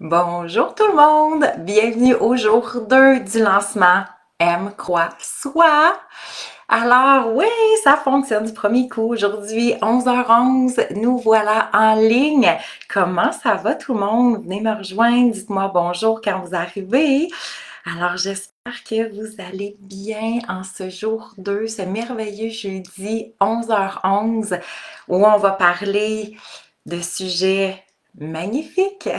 Bonjour tout le monde! Bienvenue au jour 2 du lancement M croix soi. Alors oui, ça fonctionne du premier coup. Aujourd'hui, 11h11, nous voilà en ligne. Comment ça va tout le monde? Venez me rejoindre, dites-moi bonjour quand vous arrivez. Alors j'espère que vous allez bien en ce jour 2, ce merveilleux jeudi 11h11 où on va parler de sujets magnifiques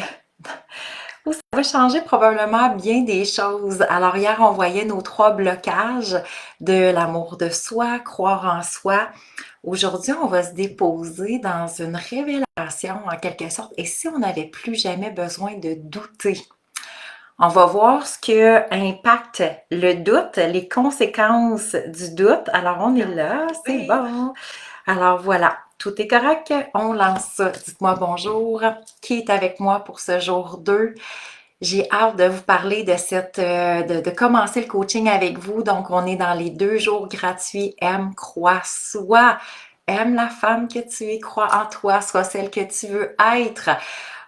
où ça va changer probablement bien des choses. Alors hier, on voyait nos 3 blocages de l'amour de soi, croire en soi. Aujourd'hui, on va se déposer dans une révélation en quelque sorte. Et si on n'avait plus jamais besoin de douter? On va voir ce que impacte le doute, les conséquences du doute. Alors, on est là, c'est bon. Alors voilà, tout est correct. On lance ça. Dites-moi bonjour. Qui est avec moi pour ce jour 2? J'ai hâte de vous parler de de commencer le coaching avec vous. Donc, on est dans les 2 jours gratuits. Aime, crois, sois. Aime la femme que tu es, crois en toi, sois celle que tu veux être.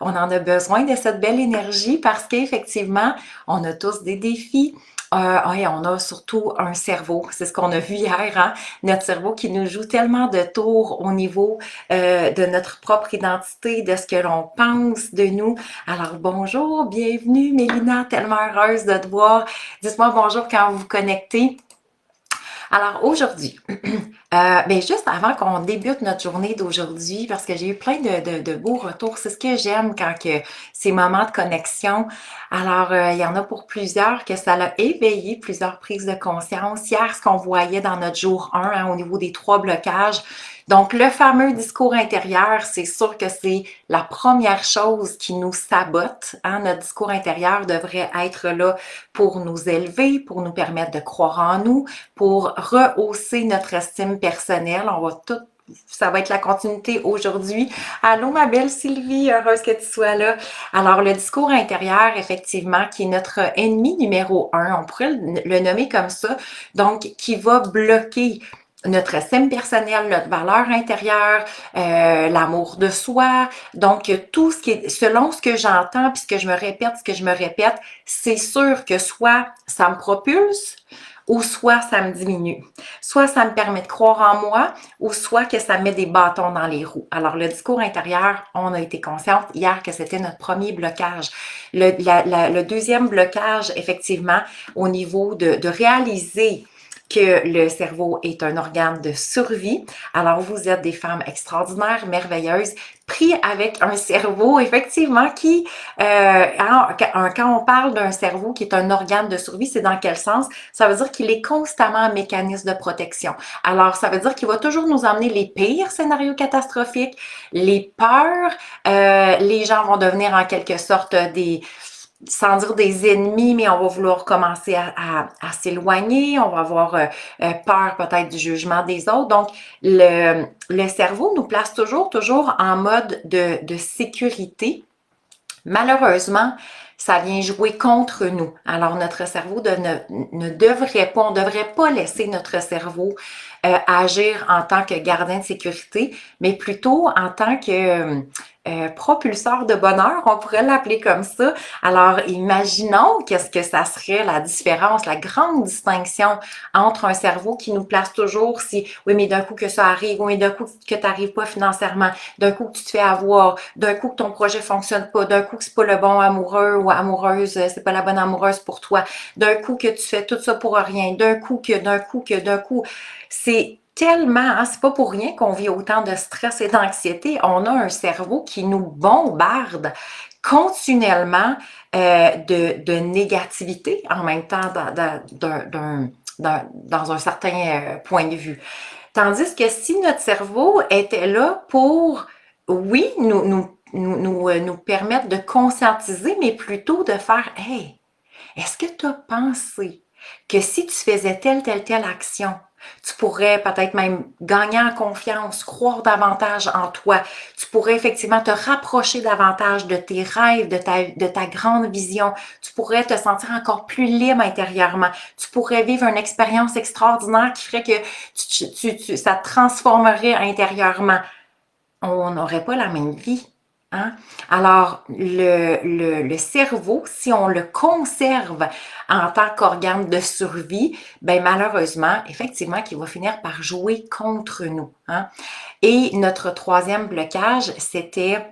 On en a besoin de cette belle énergie parce qu'effectivement, on a tous des défis. Ouais, on a surtout un cerveau, c'est ce qu'on a vu hier, hein? Notre cerveau qui nous joue tellement de tours au niveau de notre propre identité, de ce que l'on pense de nous. Alors bonjour, bienvenue Mélina, tellement heureuse de te voir. Dites-moi bonjour quand vous vous connectez. Alors aujourd'hui, juste avant qu'on débute notre journée d'aujourd'hui, parce que j'ai eu plein de beaux retours, c'est ce que j'aime quand que ces moments de connexion. Alors, il y en a pour plusieurs que ça a éveillé plusieurs prises de conscience. Hier, ce qu'on voyait dans notre jour 1, hein, au niveau des 3 blocages. Donc, le fameux discours intérieur, c'est sûr que c'est la première chose qui nous sabote, hein. Notre discours intérieur devrait être là pour nous élever, pour nous permettre de croire en nous, pour rehausser notre estime personnelle. Ça va être la continuité aujourd'hui. Allô, ma belle Sylvie, heureuse que tu sois là. Alors, le discours intérieur, effectivement, qui est notre ennemi numéro 1, on pourrait le nommer comme ça, donc qui va bloquer notre estime personnelle, notre valeur intérieure, l'amour de soi. Donc, tout ce qui est, selon ce que j'entends, puis ce que je me répète, c'est sûr que soit ça me propulse, ou soit ça me diminue. Soit ça me permet de croire en moi, ou soit que ça met des bâtons dans les roues. Alors, le discours intérieur, on a été consciente hier que c'était notre premier blocage. Le deuxième blocage, effectivement, au niveau de réaliser que le cerveau est un organe de survie. Alors, vous êtes des femmes extraordinaires, merveilleuses, pris avec un cerveau, effectivement, qui, quand on parle d'un cerveau qui est un organe de survie, c'est dans quel sens? Ça veut dire qu'il est constamment un mécanisme de protection. Alors, ça veut dire qu'il va toujours nous emmener les pires scénarios catastrophiques, les peurs, les gens vont devenir en quelque sorte sans dire des ennemis, mais on va vouloir commencer à s'éloigner, on va avoir peur peut-être du jugement des autres. Donc, le cerveau nous place toujours en mode de sécurité. Malheureusement, ça vient jouer contre nous. Alors, notre cerveau ne devrait pas, on ne devrait pas laisser notre cerveau agir en tant que gardien de sécurité, mais plutôt en tant que propulseur de bonheur, on pourrait l'appeler comme ça. Alors, imaginons qu'est-ce que ça serait la différence, la grande distinction entre un cerveau qui nous place toujours si, oui, mais d'un coup que ça arrive, oui, d'un coup que tu n'arrives pas financièrement, d'un coup que tu te fais avoir, d'un coup que ton projet fonctionne pas, d'un coup que c'est pas le bon amoureux ou amoureuse, c'est pas la bonne amoureuse pour toi, d'un coup que tu fais tout ça pour rien, d'un coup, c'est tellement, hein, c'est pas pour rien qu'on vit autant de stress et d'anxiété. On a un cerveau qui nous bombarde continuellement de négativité en même temps dans un certain point de vue. Tandis que si notre cerveau était là pour, oui, nous permettre de conscientiser, mais plutôt de faire, hey, est-ce que tu as pensé que si tu faisais telle action, tu pourrais peut-être même gagner en confiance, croire davantage en toi. Tu pourrais effectivement te rapprocher davantage de tes rêves, de ta grande vision. Tu pourrais te sentir encore plus libre intérieurement. Tu pourrais vivre une expérience extraordinaire qui ferait que ça te transformerait intérieurement. On n'aurait pas la même vie. Hein? Alors, le cerveau, si on le conserve en tant qu'organe de survie, ben malheureusement, effectivement, qu'il va finir par jouer contre nous. Hein? Et notre troisième blocage, c'était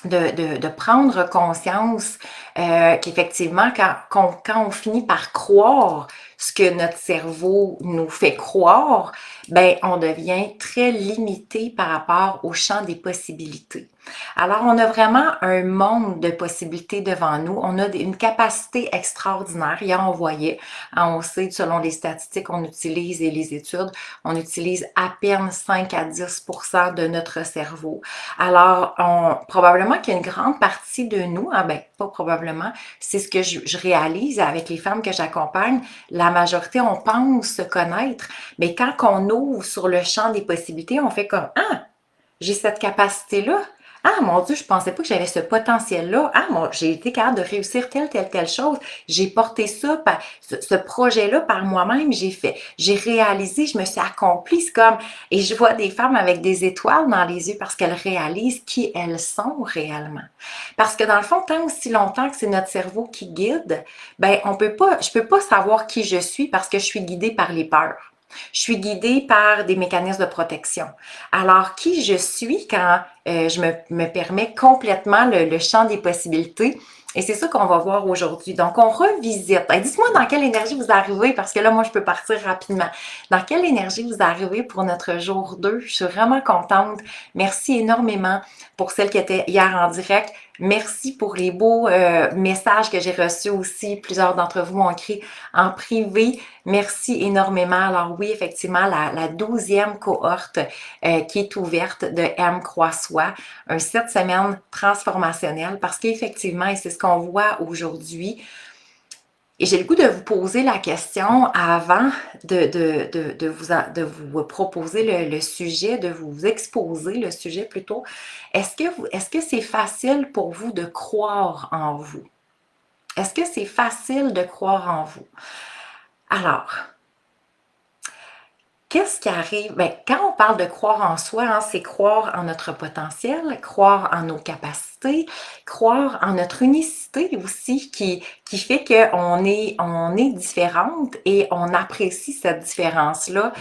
de prendre conscience qu'effectivement, quand on finit par croire ce que notre cerveau nous fait croire, ben on devient très limité par rapport au champ des possibilités. Alors, on a vraiment un monde de possibilités devant nous. On a une capacité extraordinaire. Hier, on voyait, on sait, selon les statistiques qu'on utilise et les études, on utilise à peine 5 à 10% de notre cerveau. Alors, probablement qu'il y a une grande partie de nous, ben, pas probablement, c'est ce que je réalise avec les femmes que j'accompagne. La majorité, on pense se connaître, mais quand on ouvre sur le champ des possibilités, on fait comme, ah, j'ai cette capacité-là. Ah mon Dieu, je pensais pas que j'avais ce potentiel-là. Ah, j'ai été capable de réussir telle chose. J'ai porté ça, ce projet-là par moi-même, j'ai réalisé, je me suis accomplie. C'est comme, et je vois des femmes avec des étoiles dans les yeux parce qu'elles réalisent qui elles sont réellement. Parce que dans le fond, tant aussi longtemps que c'est notre cerveau qui guide, ben, je peux pas savoir qui je suis parce que je suis guidée par les peurs. Je suis guidée par des mécanismes de protection. Alors, qui je suis quand je me permets complètement le champ des possibilités? Et c'est ça qu'on va voir aujourd'hui. Donc, on revisite. Dites-moi dans quelle énergie vous arrivez, parce que là, moi, je peux partir rapidement. Dans quelle énergie vous arrivez pour notre jour 2? Je suis vraiment contente. Merci énormément pour celles qui étaient hier en direct. Merci pour les beaux messages que j'ai reçus aussi. Plusieurs d'entre vous m'ont écrit en privé. Merci énormément. Alors oui, effectivement, la 12e cohorte qui est ouverte de M Croix Soi, un 7 semaines transformationnel, parce qu'effectivement, et c'est ce qu'on voit aujourd'hui, et j'ai le goût de vous poser la question avant de vous proposer le sujet, de vous exposer le sujet plutôt. Est-ce que c'est facile pour vous de croire en vous? Est-ce que c'est facile de croire en vous? Alors, qu'est-ce qui arrive? Bien, quand on parle de croire en soi, hein, c'est croire en notre potentiel, croire en nos capacités, croire en notre unicité aussi, qui fait qu'on on est différente et on apprécie cette différence-là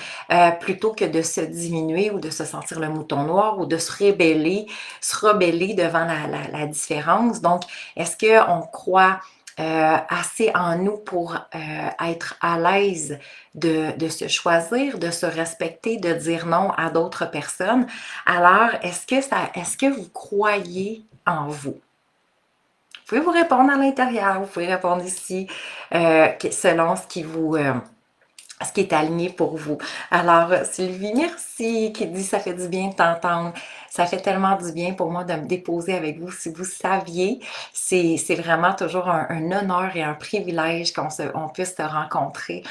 plutôt que de se diminuer ou de se sentir le mouton noir ou de se rebeller devant la différence. Donc, est-ce qu'on croit assez en nous pour être à l'aise de se choisir, de se respecter, de dire non à d'autres personnes? Alors, est-ce que vous croyez en vous? Vous pouvez vous répondre à l'intérieur, vous pouvez répondre ici selon ce qui est aligné pour vous. Alors, Sylvie, merci, qui dit ça fait du bien de t'entendre. Ça fait tellement du bien pour moi de me déposer avec vous. Si vous saviez, c'est vraiment toujours un honneur et un privilège on puisse se rencontrer.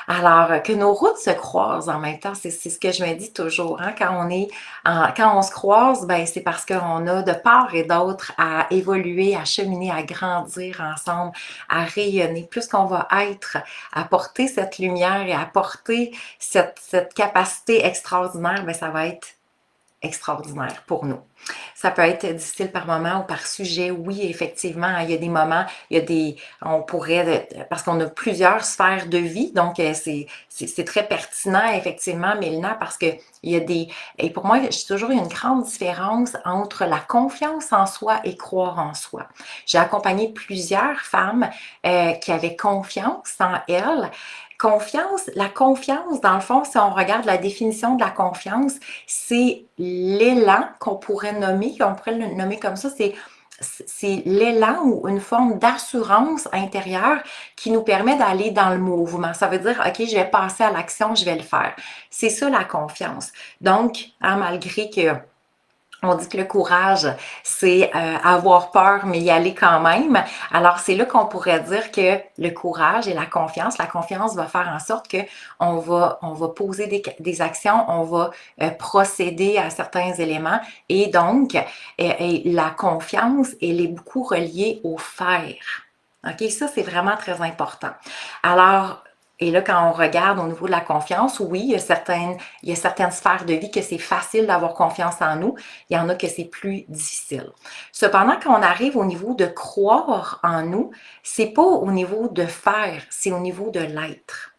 Alors, que nos routes se croisent en même temps, c'est ce que je me dis toujours. Hein? Quand on se croise, ben, c'est parce qu'on a de part et d'autre à évoluer, à cheminer, à grandir ensemble, à rayonner. Plus qu'on va être, à porter cette lumière et à porter cette capacité extraordinaire, ben, ça va être extraordinaire pour nous. Ça peut être difficile par moment ou par sujet. Oui, effectivement, il y a des moments, on pourrait, parce qu'on a plusieurs sphères de vie, donc c'est très pertinent, effectivement, Mélina, parce que il y a et pour moi, j'ai toujours une grande différence entre la confiance en soi et croire en soi. J'ai accompagné plusieurs femmes qui avaient confiance en elles. La confiance, dans le fond, si on regarde la définition de la confiance, c'est l'élan qu'on pourrait le nommer comme ça, c'est l'élan ou une forme d'assurance intérieure qui nous permet d'aller dans le mouvement. Ça veut dire, OK, je vais passer à l'action, je vais le faire. C'est ça la confiance. Donc, hein, malgré que on dit que le courage, c'est avoir peur, mais y aller quand même. Alors, c'est là qu'on pourrait dire que le courage et la confiance va faire en sorte que on va poser des actions, on va procéder à certains éléments. Et donc, la confiance, elle est beaucoup reliée au faire. OK, ça, c'est vraiment très important. Alors, Et là, quand on regarde au niveau de la confiance, oui, il y a certaines sphères de vie que c'est facile d'avoir confiance en nous. Il y en a que c'est plus difficile. Cependant, quand on arrive au niveau de croire en nous, c'est pas au niveau de faire, c'est au niveau de l'être.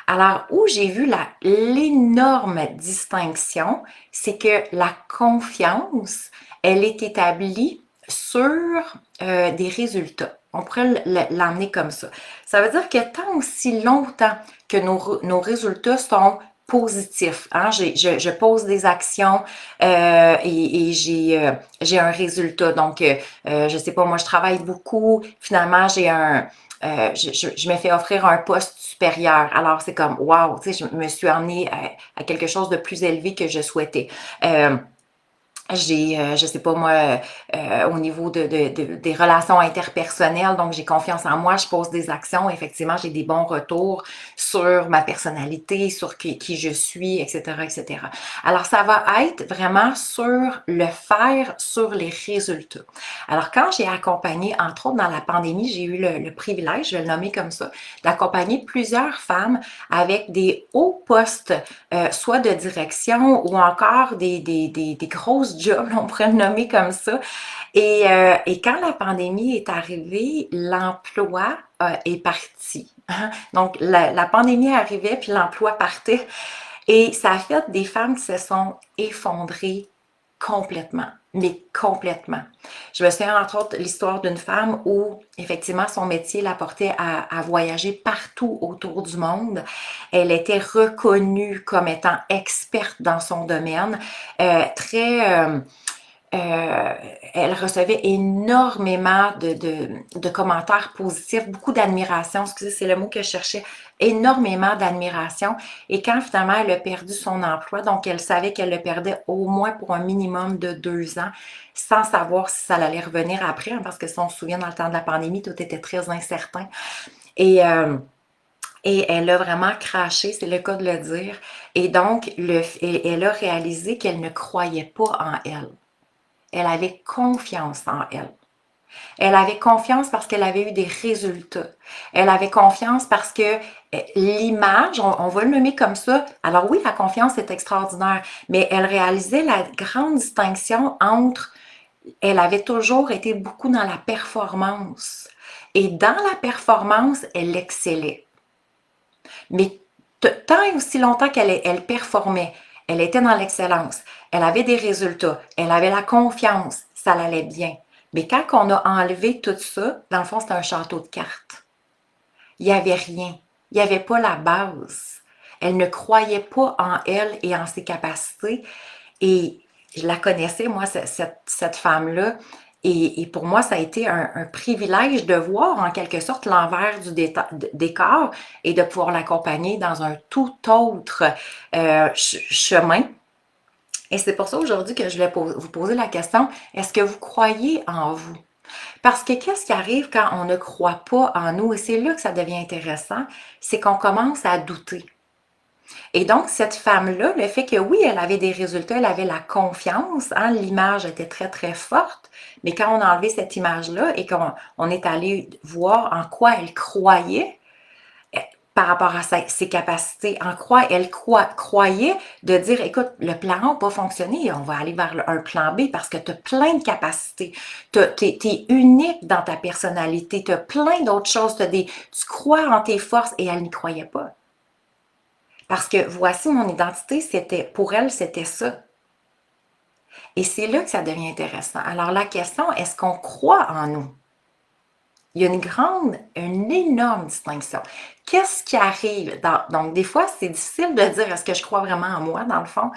Alors, où j'ai vu l'énorme distinction, c'est que la confiance, elle est établie sur des résultats. On pourrait l'emmener comme ça. Ça veut dire que tant aussi longtemps que nos résultats sont positifs, hein, je pose des actions et j'ai un résultat. Donc, je sais pas, moi, je travaille beaucoup. Finalement, je me fais offrir un poste supérieur. Alors, c'est comme, wow, tu sais, je me suis emmenée à quelque chose de plus élevé que je souhaitais. Je sais pas moi, au niveau des relations interpersonnelles, donc j'ai confiance en moi, je pose des actions, effectivement, j'ai des bons retours sur ma personnalité, sur qui je suis, etc., etc. Alors, ça va être vraiment sur le faire, sur les résultats. Alors, quand j'ai accompagné, entre autres dans la pandémie, j'ai eu le privilège, je vais le nommer comme ça, d'accompagner plusieurs femmes avec des hauts postes, soit de direction ou encore des grosses jobs, on pourrait le nommer comme ça. Et quand la pandémie est arrivée, l'emploi est parti. Donc, la pandémie arrivait, puis l'emploi partait. Et ça a fait des femmes qui se sont effondrées complètement, mais complètement. Je me souviens entre autres l'histoire d'une femme où effectivement son métier la portait à voyager partout autour du monde. Elle était reconnue comme étant experte dans son domaine, très elle recevait énormément de commentaires positifs, beaucoup d'admiration, excusez, c'est le mot que je cherchais, énormément d'admiration. Et quand finalement elle a perdu son emploi, donc elle savait qu'elle le perdait au moins pour un minimum de 2 ans, sans savoir si ça allait revenir après, hein, parce que si on se souvient, dans le temps de la pandémie, tout était très incertain. Et, euh, et elle a vraiment craché, c'est le cas de le dire. Et donc, elle a réalisé qu'elle ne croyait pas en elle. Elle avait confiance en elle. Elle avait confiance parce qu'elle avait eu des résultats. Elle avait confiance parce que l'image, on va le nommer comme ça. Alors oui, la confiance est extraordinaire, mais elle réalisait la grande distinction entre, elle avait toujours été beaucoup dans la performance. Et dans la performance, elle excellait. Mais tant et aussi longtemps qu'elle performait, elle était dans l'excellence, elle avait des résultats, elle avait la confiance, ça allait bien. Mais quand on a enlevé tout ça, dans le fond, c'était un château de cartes. Il n'y avait rien. Il n'y avait pas la base. Elle ne croyait pas en elle et en ses capacités. Et je la connaissais, moi, cette femme-là. Et pour moi, ça a été un privilège de voir en quelque sorte l'envers du décor et de pouvoir l'accompagner dans un tout autre chemin. Et c'est pour ça aujourd'hui que je voulais vous poser la question, est-ce que vous croyez en vous? Parce que qu'est-ce qui arrive quand on ne croit pas en nous? Et c'est là que ça devient intéressant, c'est qu'on commence à douter. Et donc, cette femme-là, le fait que oui, elle avait des résultats, elle avait la confiance, hein, l'image était très, très forte, mais quand on a enlevé cette image-là et qu'on est allé voir en quoi elle croyait, par rapport à ses capacités, en quoi elle croyait de dire, écoute, le plan A n'a pas fonctionné, on va aller vers un plan B parce que tu as plein de capacités, tu es unique dans ta personnalité, tu as plein d'autres choses, tu crois en tes forces et elle n'y croyait pas. Parce que voici mon identité, pour elle, c'était ça. Et c'est là que ça devient intéressant. Alors la question, est-ce qu'on croit en nous? Il y a une énorme distinction. Qu'est-ce qui arrive? Donc, des fois, c'est difficile de dire est-ce que je crois vraiment en moi, dans le fond.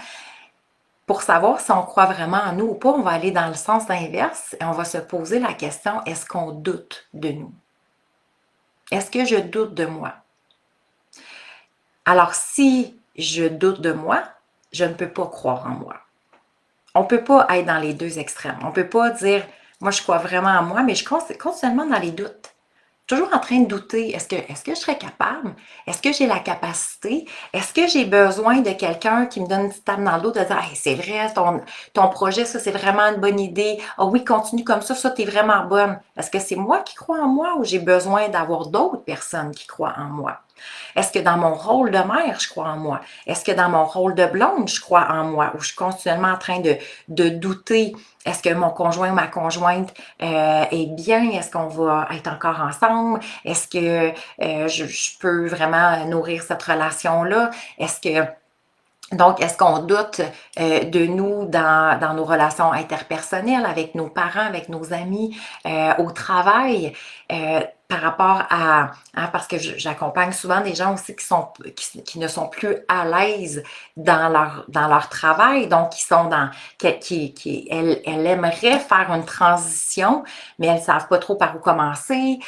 Pour savoir si on croit vraiment en nous ou pas, on va aller dans le sens inverse et on va se poser la question, est-ce qu'on doute de nous? Est-ce que je doute de moi? Alors, si je doute de moi, je ne peux pas croire en moi. On ne peut pas être dans les deux extrêmes. On ne peut pas dire, moi, je crois vraiment en moi, mais je suis continuellement dans les doutes. Toujours en train de douter, est-ce que je serais capable? Est-ce que j'ai la capacité? Est-ce que j'ai besoin de quelqu'un qui me donne une petite tape dans le dos de dire, hey, c'est vrai, ton projet, ça, c'est vraiment une bonne idée. Ah oui, continue comme ça, t'es vraiment bonne. Est-ce que c'est moi qui crois en moi ou j'ai besoin d'avoir d'autres personnes qui croient en moi? Est-ce que dans mon rôle de mère, je crois en moi? Est-ce que dans mon rôle de blonde, je crois en moi? Ou je suis continuellement en train de douter? Est-ce que mon conjoint ou ma conjointe est bien? Est-ce qu'on va être encore ensemble? Est-ce que je peux vraiment nourrir cette relation-là? Donc, est-ce qu'on doute de nous dans nos relations interpersonnelles, avec nos parents, avec nos amis, au travail, par rapport parce que j'accompagne souvent des gens aussi qui ne sont plus à l'aise dans leur travail, donc elles aimeraient faire une transition, mais elles ne savent pas trop par où commencer,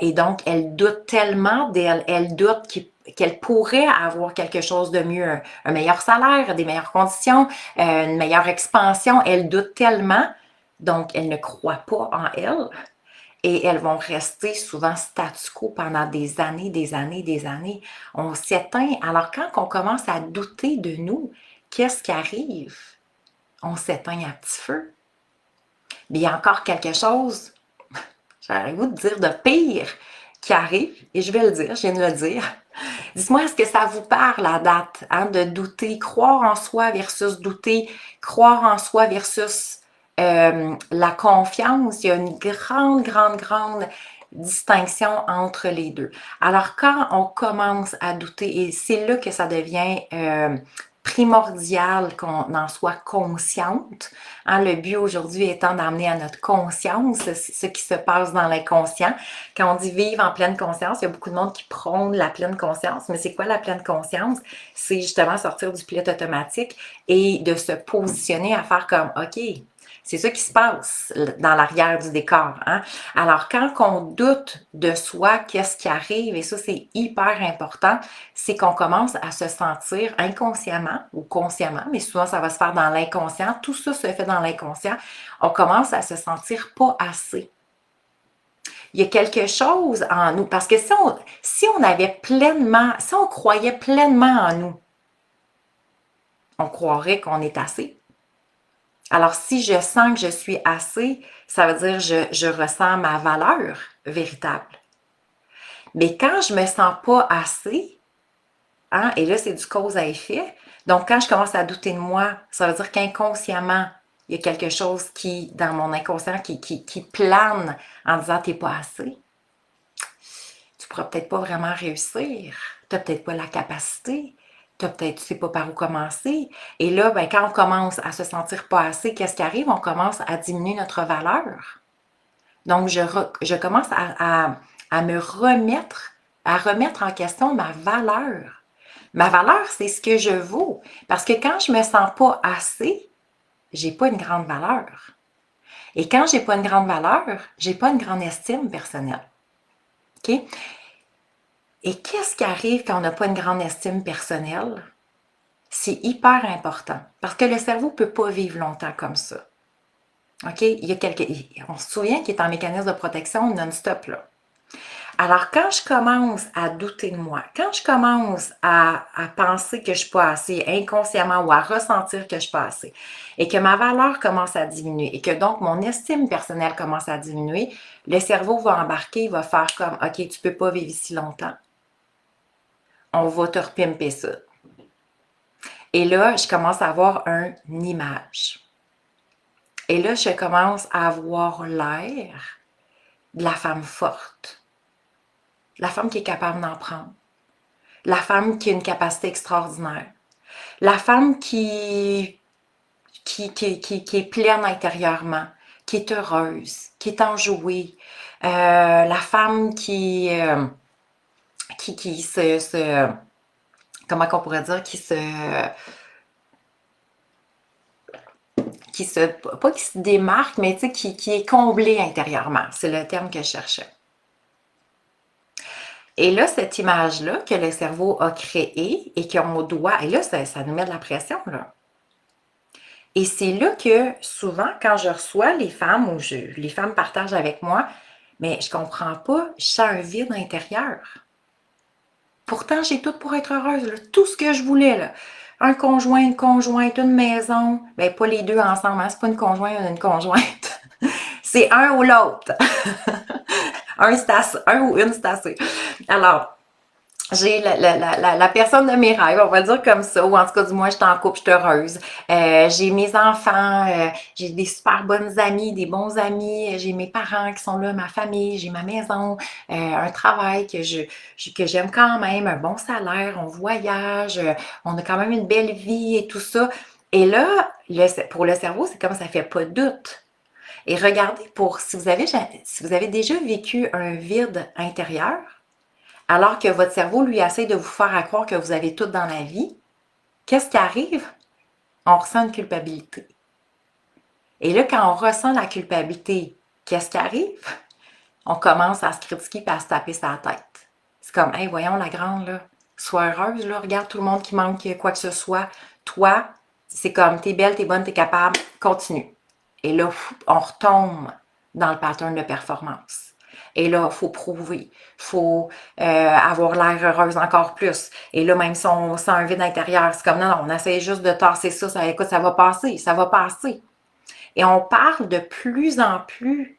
et donc elles doutent tellement d'elles, elles doutent qu'elles pourraient avoir quelque chose de mieux, un meilleur salaire, des meilleures conditions, une meilleure expansion. Elles doutent tellement, donc elles ne croient pas en elles et elles vont rester souvent statu quo pendant des années, des années, des années. On s'éteint. Alors quand on commence à douter de nous, qu'est-ce qui arrive? On s'éteint à petit feu. Mais il y a encore quelque chose, j'aurais le goût de dire de pire, qui arrive, et je vais le dire, je viens de le dire. Dites-moi, est-ce que ça vous parle à date, hein, de douter, croire en soi versus douter, croire en soi versus la confiance? Il y a une grande, grande, grande distinction entre les deux. Alors, quand on commence à douter, et c'est là que ça devient primordial qu'on en soit consciente. Hein, le but aujourd'hui étant d'amener à notre conscience ce qui se passe dans l'inconscient. Quand on dit vivre en pleine conscience, il y a beaucoup de monde qui prône la pleine conscience. Mais c'est quoi la pleine conscience? C'est justement sortir du pilote automatique et de se positionner à faire comme, OK, c'est ça qui se passe dans l'arrière du décor. Hein? Alors, quand on doute de soi, qu'est-ce qui arrive, et ça, c'est hyper important, c'est qu'on commence à se sentir inconsciemment ou consciemment, mais souvent, ça va se faire dans l'inconscient. Tout ça se fait dans l'inconscient. On commence à se sentir pas assez. Il y a quelque chose en nous, parce que si on croyait pleinement en nous, on croirait qu'on est assez. Alors, si je sens que je suis assez, ça veut dire que je ressens ma valeur véritable. Mais quand je me sens pas assez, hein, et là, c'est du cause à effet, donc quand je commence à douter de moi, ça veut dire qu'inconsciemment, il y a quelque chose dans mon inconscient, qui plane en disant « t'es pas assez ». Tu pourras peut-être pas vraiment réussir, tu n'as peut-être pas la capacité, tu ne sais pas par où commencer. Et là, ben, quand on commence à se sentir pas assez, qu'est-ce qui arrive? On commence à diminuer notre valeur. Donc, je commence à me remettre en question ma valeur. Ma valeur, c'est ce que je vaux. Parce que quand je me sens pas assez, j'ai pas une grande valeur. Et quand j'ai pas une grande valeur, j'ai pas une grande estime personnelle. OK? Et qu'est-ce qui arrive quand on n'a pas une grande estime personnelle? C'est hyper important parce que le cerveau ne peut pas vivre longtemps comme ça. OK? On se souvient qu'il est en mécanisme de protection non-stop, là. Alors, quand je commence à douter de moi, quand je commence à penser que je ne suis pas assez inconsciemment ou à ressentir que je ne suis pas assez et que ma valeur commence à diminuer et que donc mon estime personnelle commence à diminuer, le cerveau va embarquer, il va faire comme « OK, tu ne peux pas vivre ici longtemps. On va te repimper ça. » Et là, je commence à avoir une image. Et là, je commence à avoir l'air de la femme forte. La femme qui est capable d'en prendre. La femme qui a une capacité extraordinaire. La femme qui est pleine intérieurement, qui est heureuse, qui est enjouée. La femme qui comment qu'on pourrait dire, pas qui se démarque, mais tu sais, qui est comblée intérieurement. C'est le terme que je cherchais. Et là, cette image-là que le cerveau a créée et qu'on doit, et là, ça nous met de la pression, là. Et c'est là que, souvent, quand je reçois les femmes, ou les femmes partagent avec moi, mais je comprends pas, je sens un vide intérieur. Pourtant, j'ai tout pour être heureuse, là, tout ce que je voulais, là. Un conjoint, une conjointe, une maison. Ben, pas les deux ensemble, hein? C'est pas une conjointe, une conjointe. C'est un ou l'autre. un ou une, c'est assez. Alors, j'ai la personne de mes rêves, on va dire comme ça, ou en tout cas, du moins, je suis en couple, je suis heureuse. J'ai mes enfants, j'ai des super bonnes amies, des bons amis, j'ai mes parents qui sont là, ma famille, j'ai ma maison, un travail que j'aime quand même, un bon salaire, on voyage, on a quand même une belle vie et tout ça. Et là, pour le cerveau, c'est comme ça fait pas de doute. Et regardez, si vous avez déjà vécu un vide intérieur, alors que votre cerveau, lui, essaie de vous faire croire que vous avez tout dans la vie, qu'est-ce qui arrive? On ressent une culpabilité. Et là, quand on ressent la culpabilité, qu'est-ce qui arrive? On commence à se critiquer et à se taper sa tête. C'est comme, hey, voyons la grande, là, sois heureuse, là, regarde tout le monde qui manque quoi que ce soit. Toi, c'est comme, t'es belle, t'es bonne, t'es capable, continue. Et là, on retombe dans le pattern de performance. Et là, il faut prouver, il faut avoir l'air heureuse encore plus. Et là, même si on sent un vide intérieur, c'est comme, non, non, on essaie juste de tasser ça, écoute, ça va passer, ça va passer. Et on parle de plus en plus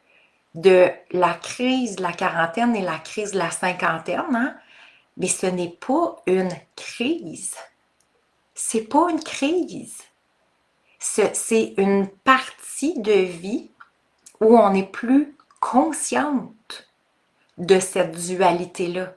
de la crise de la quarantaine et la crise de la cinquantaine, hein? Mais ce n'est pas une crise. C'est pas une crise. C'est une partie de vie où on est plus consciente de cette dualité-là,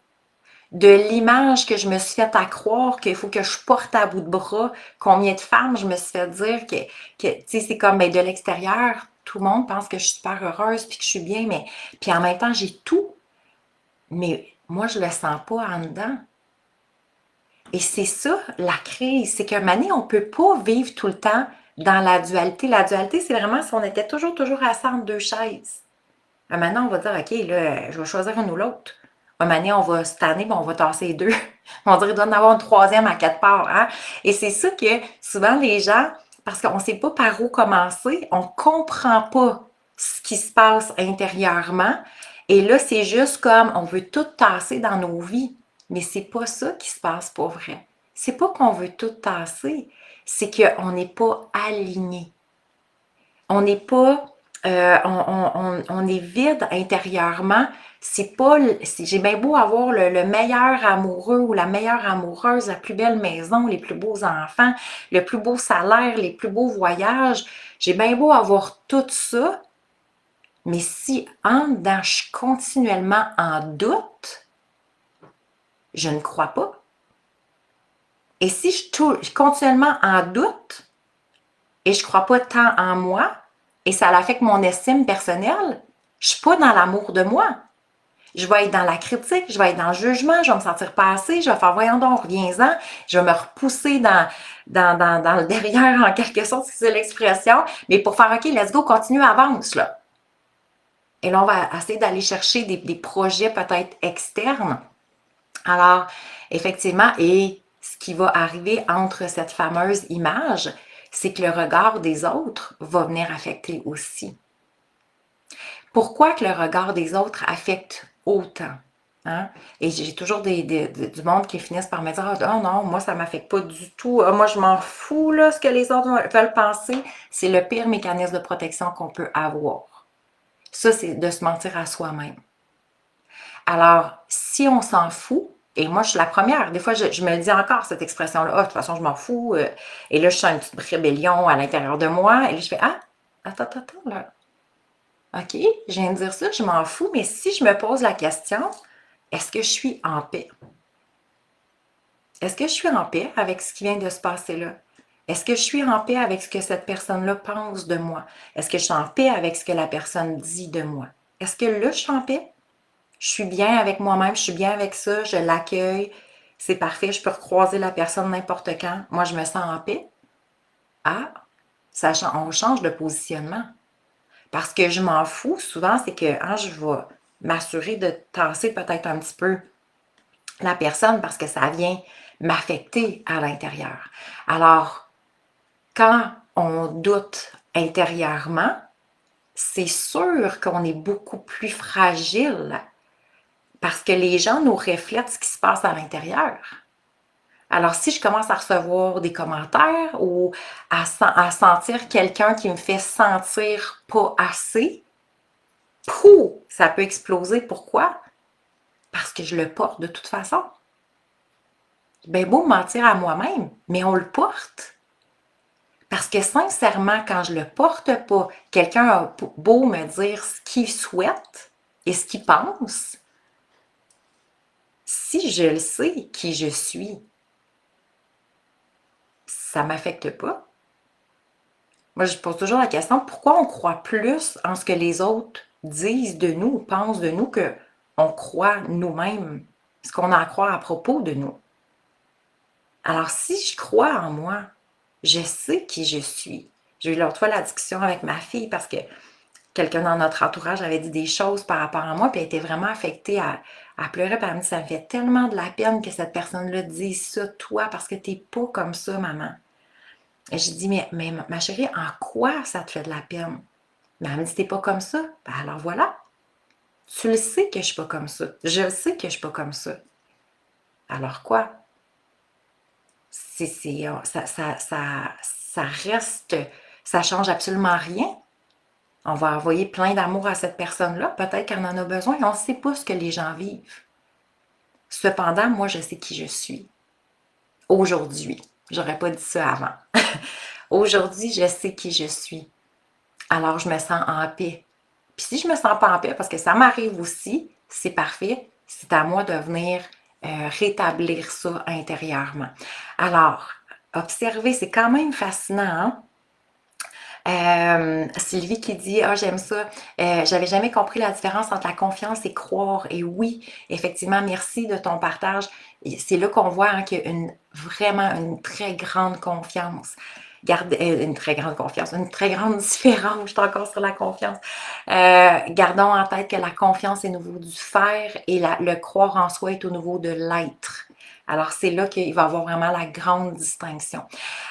de l'image que je me suis faite à croire qu'il faut que je porte à bout de bras. Combien de femmes je me suis fait dire que tu sais, c'est comme, ben, de l'extérieur, tout le monde pense que je suis super heureuse puis que je suis bien, mais puis en même temps, j'ai tout, mais moi, je le sens pas en dedans. Et c'est ça, la crise, c'est qu'à un moment donné, on peut pas vivre tout le temps dans la dualité. La dualité, c'est vraiment si on était toujours assis entre deux chaises. Maintenant, on va dire, OK, là, je vais choisir une ou l'autre. Un moment donné, on va se tanner, on va tasser les deux. On dirait qu'il doit en avoir une troisième à quatre parts. Hein? Et c'est ça que souvent les gens, parce qu'on ne sait pas par où commencer, on ne comprend pas ce qui se passe intérieurement. Et là, c'est juste comme on veut tout tasser dans nos vies. Mais c'est pas ça qui se passe pour vrai. C'est pas qu'on veut tout tasser, c'est qu'on n'est pas aligné. On n'est pas, on est vide intérieurement. C'est pas, j'ai bien beau avoir le meilleur amoureux ou la meilleure amoureuse, la plus belle maison, les plus beaux enfants, le plus beau salaire, les plus beaux voyages. J'ai bien beau avoir tout ça, mais si en dedans je suis continuellement en doute, je ne crois pas. Et si je suis continuellement en doute et je ne crois pas tant en moi, et ça affecte mon estime personnelle, je ne suis pas dans l'amour de moi. Je vais être dans la critique, je vais être dans le jugement, je vais me sentir pas assez, je vais faire voyons donc, reviens-en, je vais me repousser dans le derrière en quelque sorte, si c'est l'expression, mais pour faire OK, let's go, continue, avance là. Et là, on va essayer d'aller chercher des projets peut-être externes. Alors, effectivement, et ce qui va arriver entre cette fameuse image, c'est que le regard des autres va venir affecter aussi. Pourquoi que le regard des autres affecte autant? Hein? Et j'ai toujours du monde qui finissent par me dire oh non, moi ça ne m'affecte pas du tout. Ah, moi je m'en fous là, ce que les autres veulent penser. C'est le pire mécanisme de protection qu'on peut avoir. Ça, c'est de se mentir à soi-même. Alors, si on s'en fout, et moi je suis la première, des fois je me dis encore cette expression-là, oh, de toute façon je m'en fous. Et là je sens une petite rébellion à l'intérieur de moi. Et là je fais ah, attends là. OK, je viens de dire ça, je m'en fous, mais si je me pose la question, est-ce que je suis en paix? Est-ce que je suis en paix avec ce qui vient de se passer là? Est-ce que je suis en paix avec ce que cette personne-là pense de moi? Est-ce que je suis en paix avec ce que la personne dit de moi? Est-ce que là, je suis en paix? Je suis bien avec moi-même, je suis bien avec ça, je l'accueille, c'est parfait, je peux recroiser la personne n'importe quand. Moi, je me sens en paix. Ah, on change de positionnement. Parce que je m'en fous, souvent, c'est que je vais m'assurer de tasser peut-être un petit peu la personne parce que ça vient m'affecter à l'intérieur. Alors, quand on doute intérieurement, c'est sûr qu'on est beaucoup plus fragile parce que les gens nous reflètent ce qui se passe à l'intérieur. Alors, si je commence à recevoir des commentaires ou à sentir quelqu'un qui me fait sentir pas assez, ça peut exploser. Pourquoi? Parce que je le porte de toute façon. ben beau me mentir à moi-même, mais on le porte. Parce que sincèrement, quand je le porte pas, quelqu'un a beau me dire ce qu'il souhaite et ce qu'il pense, si je le sais qui je suis, ça m'affecte pas. Moi, je pose toujours la question, pourquoi on croit plus en ce que les autres disent de nous ou pensent de nous que on croit nous-mêmes ce qu'on a à croire à propos de nous? Alors, si je crois en moi, je sais qui je suis. J'ai eu l'autre fois la discussion avec ma fille parce que quelqu'un dans notre entourage avait dit des choses par rapport à moi, puis elle était vraiment affectée à pleurer, puis elle me dit, ça me fait tellement de la peine que cette personne-là dise ça, toi, parce que t'es pas comme ça, maman. Et j'ai dit, mais ma chérie, en quoi ça te fait de la peine? Mais elle me dit, t'es pas comme ça. Ben alors voilà, tu le sais que je suis pas comme ça. Je le sais que je suis pas comme ça. Alors quoi? Ça reste, ça change absolument rien. On va envoyer plein d'amour à cette personne-là. Peut-être qu'elle en a besoin et on ne sait pas ce que les gens vivent. Cependant, moi, je sais qui je suis. Aujourd'hui. J'aurais pas dit ça avant. Aujourd'hui, je sais qui je suis. Alors, je me sens en paix. Puis si je me sens pas en paix, parce que ça m'arrive aussi, c'est parfait. C'est à moi de venir rétablir ça intérieurement. Alors, observer, c'est quand même fascinant, hein? Sylvie qui dit ah j'aime ça, j'avais jamais compris la différence entre la confiance et croire. Et oui, effectivement, merci de ton partage. C'est là qu'on voit hein, qu'il y a vraiment une très grande confiance. Une très grande confiance, une très grande différence. Je suis encore sur la confiance. Gardons en tête que la confiance est au niveau du faire et le croire en soi est au niveau de l'être. Alors, c'est là qu'il va y avoir vraiment la grande distinction.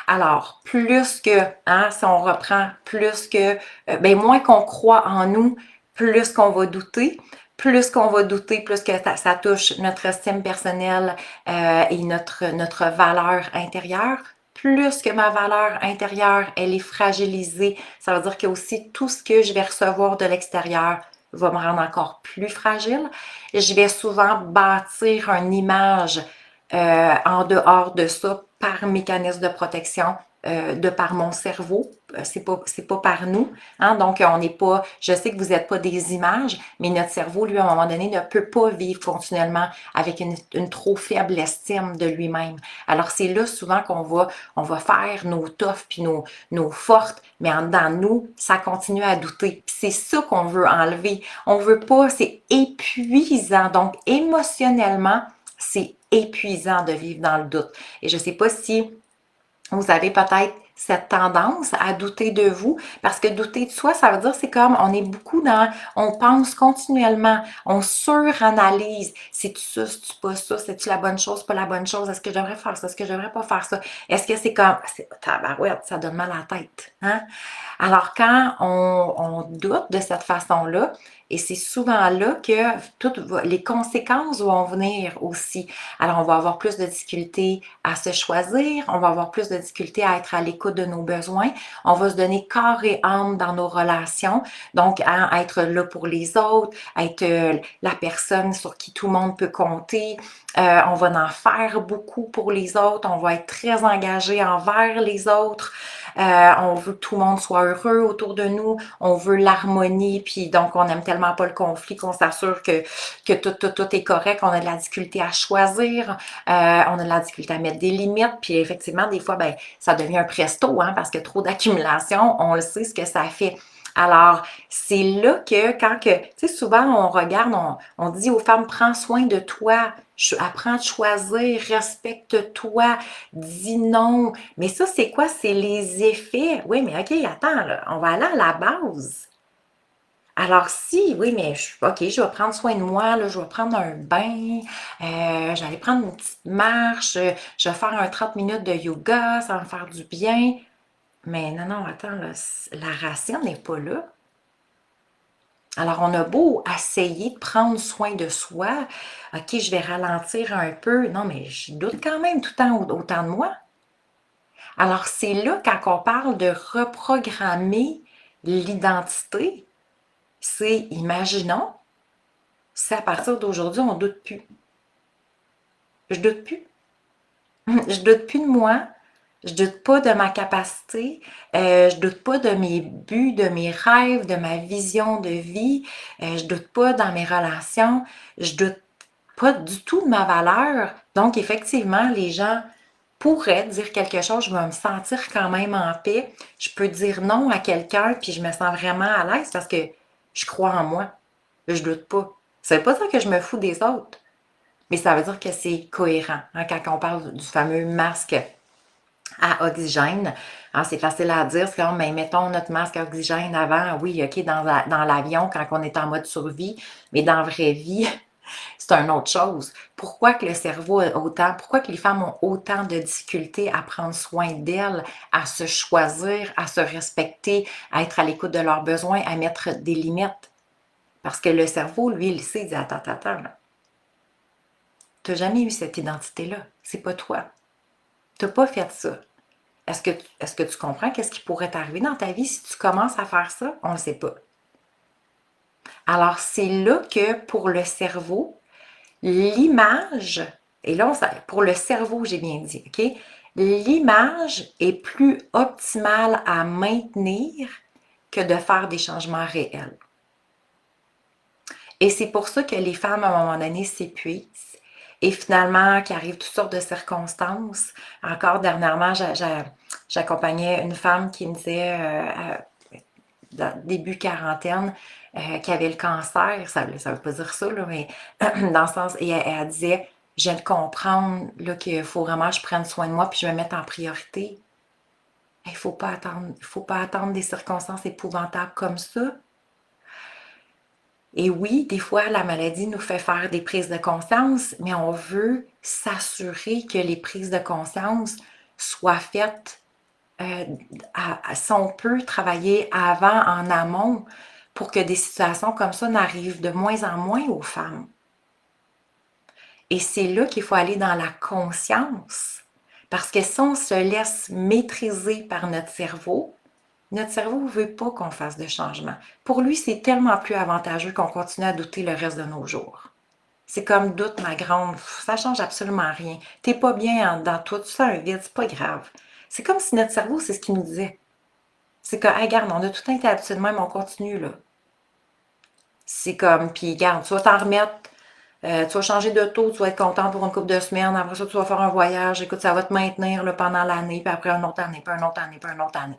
Alors, plus que, hein, si on reprend, plus que, ben moins qu'on croit en nous, plus qu'on va douter. Plus qu'on va douter, plus que ça touche notre estime personnelle et notre valeur intérieure. Plus que ma valeur intérieure, elle est fragilisée, ça veut dire que aussi tout ce que je vais recevoir de l'extérieur va me rendre encore plus fragile. Je vais souvent bâtir une image en dehors de ça par mécanisme de protection de par mon cerveau. C'est pas par nous. Hein? Donc, on n'est pas, je sais que vous n'êtes pas des images, mais notre cerveau, lui, à un moment donné, ne peut pas vivre continuellement avec une trop faible estime de lui-même. Alors, c'est là souvent on va faire nos toughs puis nos fortes, mais en dedans de nous, ça continue à douter. Puis c'est ça qu'on veut enlever. On veut pas, c'est épuisant. Donc, émotionnellement, c'est épuisant de vivre dans le doute. Et je ne sais pas si vous avez peut-être cette tendance à douter de vous, parce que douter de soi, ça veut dire c'est comme on est beaucoup dans, on pense continuellement, on suranalyse, c'est-tu ça, c'est-tu pas ça, c'est-tu la bonne chose, pas la bonne chose, est-ce que je devrais faire ça, est-ce que je devrais pas faire ça, est-ce que c'est comme, tabarouette, ça donne mal à la tête, hein? Alors quand on doute de cette façon-là, et c'est souvent là que les conséquences vont venir aussi. Alors, on va avoir plus de difficultés à se choisir, on va avoir plus de difficultés à être à l'écoute de nos besoins, on va se donner corps et âme dans nos relations, donc à être là pour les autres, à être la personne sur qui tout le monde peut compter, on va en faire beaucoup pour les autres, on va être très engagé envers les autres, on veut que tout le monde soit heureux autour de nous, on veut l'harmonie, puis donc on n'aime tellement pas le conflit qu'on s'assure que tout est correct, on a de la difficulté à choisir, on a de la difficulté à mettre des limites, puis effectivement, des fois, ben, ça devient un presto, hein, parce que trop d'accumulation, on le sait ce que ça fait. Alors, c'est là que quand que, tu sais, souvent on regarde, on dit aux femmes, prends soin de toi, apprends à choisir, respecte-toi, dis non. Mais ça, c'est quoi? C'est les effets. Oui, mais OK, attends, là, on va aller à la base. Alors si, oui, mais OK, je vais prendre soin de moi, là, je vais prendre un bain, je vais aller prendre une petite marche, je vais faire un 30 minutes de yoga, ça va me faire du bien. Mais non, non, attends, là, la racine n'est pas là. Alors, on a beau essayer de prendre soin de soi, OK, je vais ralentir un peu. Non, mais je doute quand même tout le temps autant de moi. Alors, c'est là, quand on parle de reprogrammer l'identité, c'est, imaginons, si à partir d'aujourd'hui, on ne doute plus. Je doute plus. Je doute plus de moi, je doute pas de ma capacité, je doute pas de mes buts, de mes rêves, de ma vision de vie, je doute pas dans mes relations, je doute pas du tout de ma valeur. Donc effectivement, les gens pourraient dire quelque chose, je vais me sentir quand même en paix. Je peux dire non à quelqu'un, puis je me sens vraiment à l'aise parce que je crois en moi. Je doute pas. Ça veut pas dire que je me fous des autres, mais ça veut dire que c'est cohérent. Hein, quand on parle du fameux masque à oxygène, hein, c'est facile à dire, c'est comme, mais mettons notre masque à oxygène avant, oui, ok, dans l'avion, quand on est en mode survie, mais dans la vraie vie, c'est une autre chose. Pourquoi que le cerveau a autant, pourquoi que les femmes ont autant de difficultés à prendre soin d'elles, à se choisir, à se respecter, à être à l'écoute de leurs besoins, à mettre des limites? Parce que le cerveau, lui, il sait, il dit, attends, attends, là. T'as jamais eu cette identité-là. C'est pas toi. T'as pas fait ça. Est-ce que tu comprends qu'est-ce qui pourrait t'arriver dans ta vie si tu commences à faire ça? On ne le sait pas. Alors, c'est là que pour le cerveau, l'image, et là, pour le cerveau, j'ai bien dit, OK? L'image est plus optimale à maintenir que de faire des changements réels. Et c'est pour ça que les femmes, à un moment donné, s'épuisent. Et finalement, qu'il arrive toutes sortes de circonstances. Encore dernièrement, j'accompagnais une femme qui me disait, début quarantaine, qui avait le cancer. Ça ne veut pas dire ça, là, mais dans le sens, et elle disait, je viens de comprendre là, qu'il faut vraiment que je prenne soin de moi puis je me mette en priorité. Il ne faut pas attendre des circonstances épouvantables comme ça. Et oui, des fois, la maladie nous fait faire des prises de conscience, mais on veut s'assurer que les prises de conscience soient faites, si on peut travailler avant, en amont, pour que des situations comme ça n'arrivent de moins en moins aux femmes. Et c'est là qu'il faut aller dans la conscience. Parce que si on se laisse maîtriser par notre cerveau ne veut pas qu'on fasse de changement. Pour lui, c'est tellement plus avantageux qu'on continue à douter le reste de nos jours. C'est comme doute, ma grande, ça change absolument rien. T'es pas bien dans toi, tu sens un vide, c'est pas grave. C'est comme si notre cerveau, c'est ce qu'il nous disait. C'est que, hey, regarde, on a tout été habitué de même, on continue, là. C'est comme, puis regarde, tu vas t'en remettre, tu vas changer de taux, tu vas être content pour une couple de semaines, après ça, tu vas faire un voyage, écoute, ça va te maintenir là, pendant l'année, puis après une autre année, puis une autre année, puis une autre année.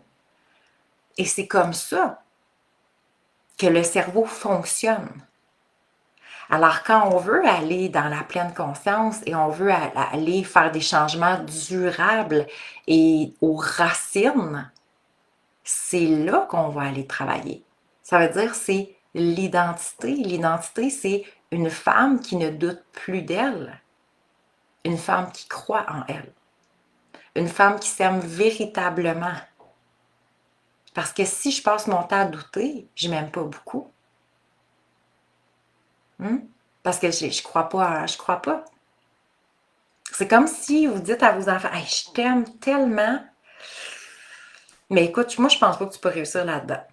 Et c'est comme ça que le cerveau fonctionne. Alors, quand on veut aller dans la pleine conscience et on veut aller faire des changements durables et aux racines, c'est là qu'on va aller travailler. Ça veut dire c'est l'identité. L'identité, c'est une femme qui ne doute plus d'elle, une femme qui croit en elle, une femme qui s'aime véritablement. Parce que si je passe mon temps à douter, je m'aime pas beaucoup. Parce que je crois pas, je crois pas. C'est comme si vous dites à vos enfants, hey, je t'aime tellement, mais écoute, moi, je pense pas que tu peux réussir là-dedans.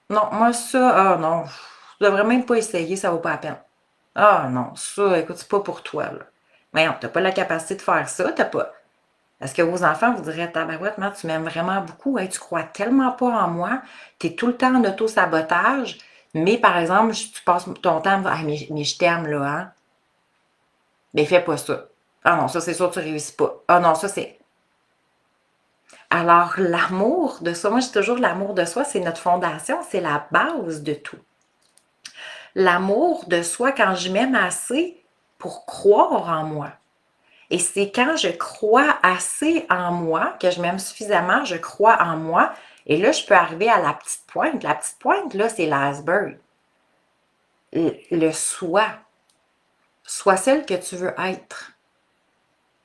Non, moi, ça, ah non, tu devrais même pas essayer, ça vaut pas la peine. Ah non, ça, écoute, c'est pas pour toi, là. Mais non, t'as pas la capacité de faire ça, t'as pas. Est-ce que vos enfants vous diraient, tabarouette, Matt, tu m'aimes vraiment beaucoup, hey, tu crois tellement pas en moi, t'es tout le temps en auto-sabotage, mais par exemple, tu passes ton temps à me dire, ah, mais je t'aime, là, hein. Mais fais pas ça. Ah non, ça, c'est sûr que tu réussis pas. Ah non, ça, c'est. Alors, l'amour de soi, moi, je dis toujours l'amour de soi, c'est notre fondation, c'est la base de tout. L'amour de soi, quand je m'aime assez pour croire en moi. Et c'est quand je crois assez en moi, que je m'aime suffisamment, je crois en moi, et là, je peux arriver à la petite pointe. La petite pointe, là, c'est l'iceberg. Le soi. Sois celle que tu veux être.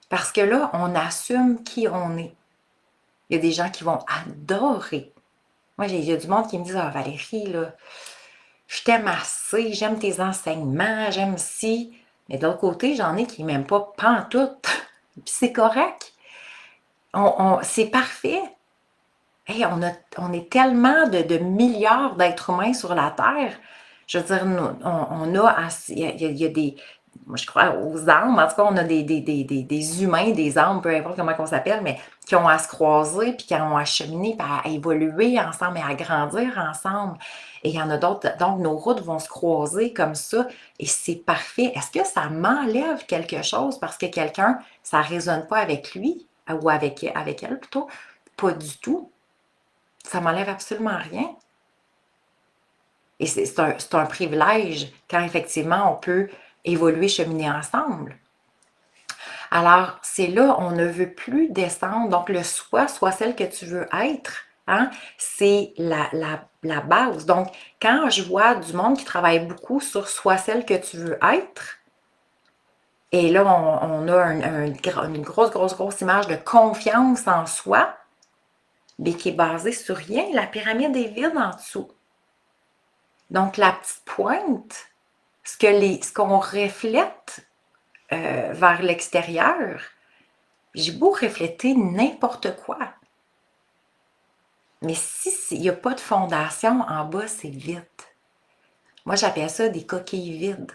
Parce que là, on assume qui on est. Il y a des gens qui vont adorer. Moi, il y a du monde qui me dit, ah, Valérie, là, je t'aime assez, j'aime tes enseignements, j'aime ci. Mais de l'autre côté, j'en ai qui m'aiment pas pantoute. Puis c'est correct. C'est parfait. Hey, on est tellement de milliards d'êtres humains sur la Terre. Je veux dire, on a, il y a des, moi je crois aux âmes, en tout cas on a des humains, des âmes, peu importe comment on s'appelle, mais qui ont à se croiser, puis qui ont à cheminer, puis à évoluer ensemble et à grandir ensemble. Et il y en a d'autres, donc nos routes vont se croiser comme ça, et c'est parfait. Est-ce que ça m'enlève quelque chose parce que quelqu'un, ça ne résonne pas avec lui, ou avec elle plutôt? Pas du tout. Ça m'enlève absolument rien. Et c'est un privilège quand effectivement on peut évoluer, cheminer ensemble. Alors, c'est là, on ne veut plus descendre. Donc, le soi, soit celle que tu veux être, hein, c'est la base. Donc, quand je vois du monde qui travaille beaucoup sur soit celle que tu veux être, et là, on a une grosse image de confiance en soi, mais qui est basée sur rien. La pyramide est vide en dessous. Donc, la petite pointe, ce qu'on reflète vers l'extérieur, j'ai beau refléter n'importe quoi. Mais s'il n'y a pas de fondation, en bas, c'est vide. Moi, j'appelle ça des coquilles vides.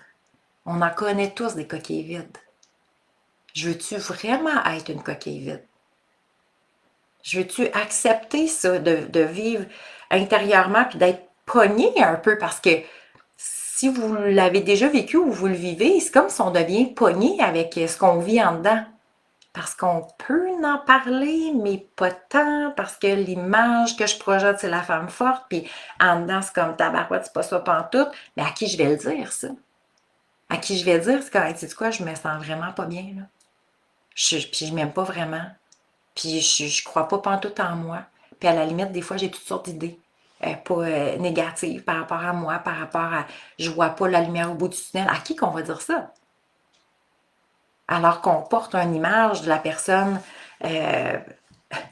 On en connaît tous des coquilles vides. Je veux-tu vraiment être une coquille vide? Je veux-tu accepter ça, de vivre intérieurement puis d'être pogné un peu? Parce que si vous l'avez déjà vécu ou vous le vivez, c'est comme si on devient pogné avec ce qu'on vit en dedans. Parce qu'on peut en parler, mais pas tant, parce que l'image que je projette, c'est la femme forte, puis en dedans, c'est comme tabarouette, c'est pas ça pantoute. Mais à qui je vais le dire, ça? À qui je vais le dire, c'est quand, hey, tu sais quoi, je me sens vraiment pas bien, là. Puis je m'aime pas vraiment. Puis je crois pas pantoute en moi. Puis à la limite, des fois, j'ai toutes sortes d'idées. Pas négatives par rapport à moi, par rapport à je vois pas la lumière au bout du tunnel. À qui qu'on va dire ça? Alors qu'on porte une image de la personne euh,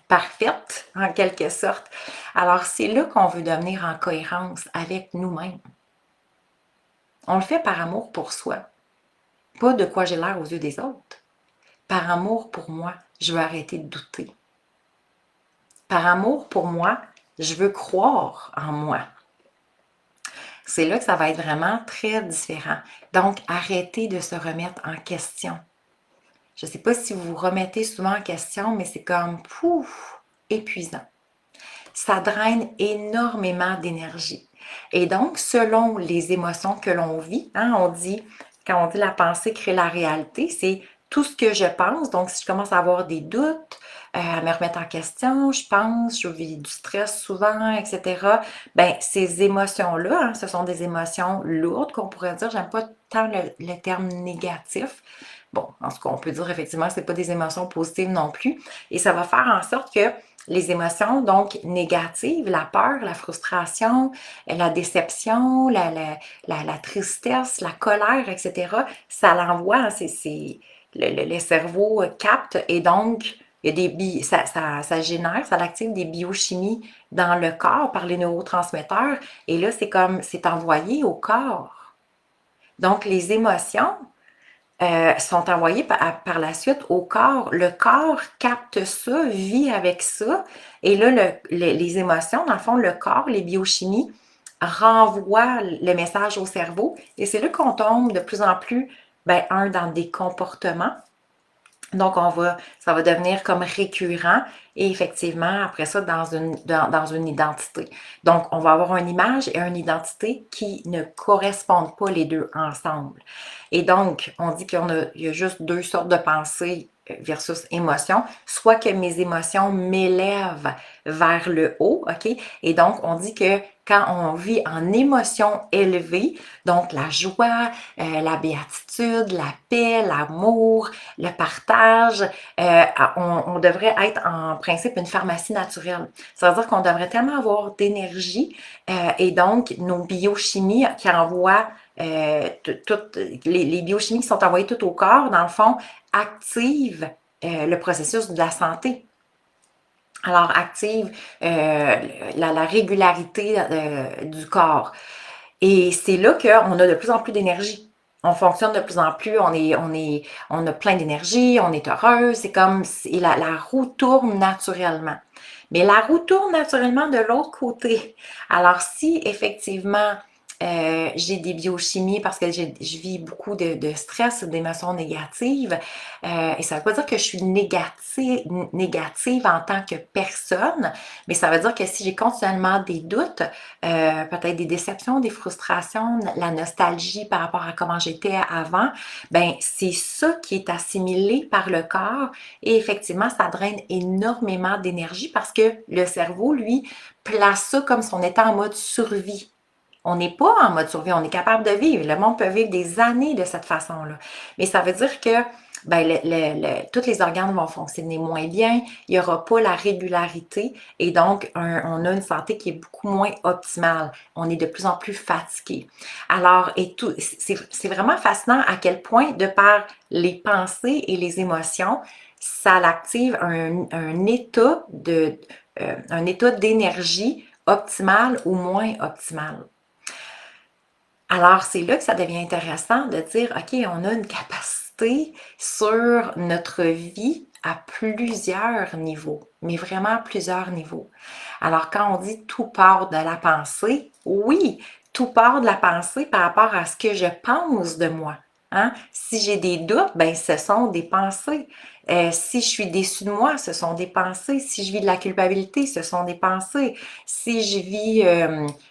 parfaite, en quelque sorte. Alors, c'est là qu'on veut devenir en cohérence avec nous-mêmes. On le fait par amour pour soi, pas de quoi j'ai l'air aux yeux des autres. Par amour pour moi, je veux arrêter de douter. Par amour pour moi, je veux croire en moi. C'est là que ça va être vraiment très différent. Donc, arrêtez de se remettre en question. Je ne sais pas si vous vous remettez souvent en question, mais c'est comme, pouf, épuisant. Ça draine énormément d'énergie. Et donc, selon les émotions que l'on vit, hein, quand on dit la pensée crée la réalité, c'est tout ce que je pense. Donc, si je commence à avoir des doutes, à me remettre en question, je vis du stress souvent, etc. Ben, ces émotions-là, hein, ce sont des émotions lourdes qu'on pourrait dire. J'aime pas tant le terme négatif. Bon, en ce qu'on peut dire effectivement, c'est pas des émotions positives non plus. Et ça va faire en sorte que les émotions, donc négatives, la peur, la frustration, la déception, la tristesse, la colère, etc., ça l'envoie, le cerveau capte et donc il y a ça génère, ça active des biochimies dans le corps par les neurotransmetteurs et là, c'est envoyé au corps. Donc, les émotions, sont envoyés par la suite au corps. Le corps capte ça, vit avec ça. Et là, les émotions, dans le fond, le corps, les biochimies, renvoient le message au cerveau. Et c'est là qu'on tombe de plus en plus, dans des comportements. Donc, ça va devenir comme récurrent et effectivement, après ça, dans une identité. Donc, on va avoir une image et une identité qui ne correspondent pas les deux ensemble. Et donc, on dit il y a juste deux sortes de pensées versus émotions. Soit que mes émotions m'élèvent vers le haut, OK? Et donc, on dit que quand on vit en émotion élevée, donc la joie, la béatitude, la paix, l'amour, le partage, on devrait être en principe une pharmacie naturelle. Ça veut dire qu'on devrait tellement avoir d'énergie et donc nos biochimies qui envoient toutes les biochimies qui sont envoyées tout au corps, dans le fond, activent le processus de la santé. Alors, active la régularité du corps. Et c'est là qu'on a de plus en plus d'énergie. On fonctionne de plus en plus, on a plein d'énergie, on est heureux, c'est comme si la roue tourne naturellement. Mais la roue tourne naturellement de l'autre côté. Alors, si effectivement j'ai des biochimies parce que je vis beaucoup de stress, d'émotions négatives. Et ça veut pas dire que je suis négative en tant que personne, mais ça veut dire que si j'ai continuellement des doutes, peut-être des déceptions, des frustrations, la nostalgie par rapport à comment j'étais avant, ben c'est ça qui est assimilé par le corps et effectivement, ça draine énormément d'énergie parce que le cerveau, lui, place ça comme si on était en mode survie. On n'est pas en mode survie, on est capable de vivre. Le monde peut vivre des années de cette façon-là. Mais ça veut dire que ben, tous les organes vont fonctionner moins bien, il n'y aura pas la régularité et donc on a une santé qui est beaucoup moins optimale. On est de plus en plus fatigué. Alors, et tout, c'est vraiment fascinant à quel point, de par les pensées et les émotions, ça active un état d'énergie optimal ou moins optimal. Alors, c'est là que ça devient intéressant de dire, OK, on a une capacité sur notre vie à plusieurs niveaux, mais vraiment plusieurs niveaux. Alors, quand on dit tout part de la pensée, oui, tout part de la pensée par rapport à ce que je pense de moi. Hein? Si j'ai des doutes, ben ce sont des pensées. Si je suis déçue de moi, ce sont des pensées. Si je vis de la culpabilité, ce sont des pensées. Si je vis,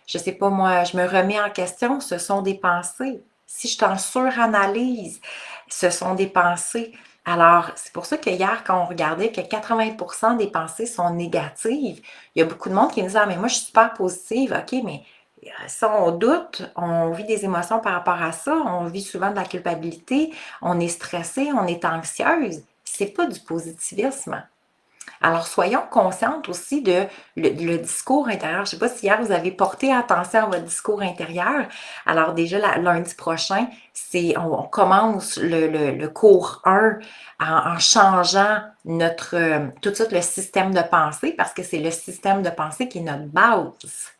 je sais pas moi, je me remets en question, ce sont des pensées. Si je suis en suranalyse, ce sont des pensées. Alors, c'est pour ça que hier, quand on regardait que 80% des pensées sont négatives, il y a beaucoup de monde qui me dit, ah, mais moi, je suis super positive. OK, mais si on doute, on vit des émotions par rapport à ça, on vit souvent de la culpabilité, on est stressé, on est anxieuse. C'est pas du positivisme. Alors, soyons conscientes aussi de le discours intérieur. Je ne sais pas si hier vous avez porté attention à votre discours intérieur. Alors, déjà, lundi prochain, on commence le cours 1 en changeant tout de suite le système de pensée parce que c'est le système de pensée qui est notre base.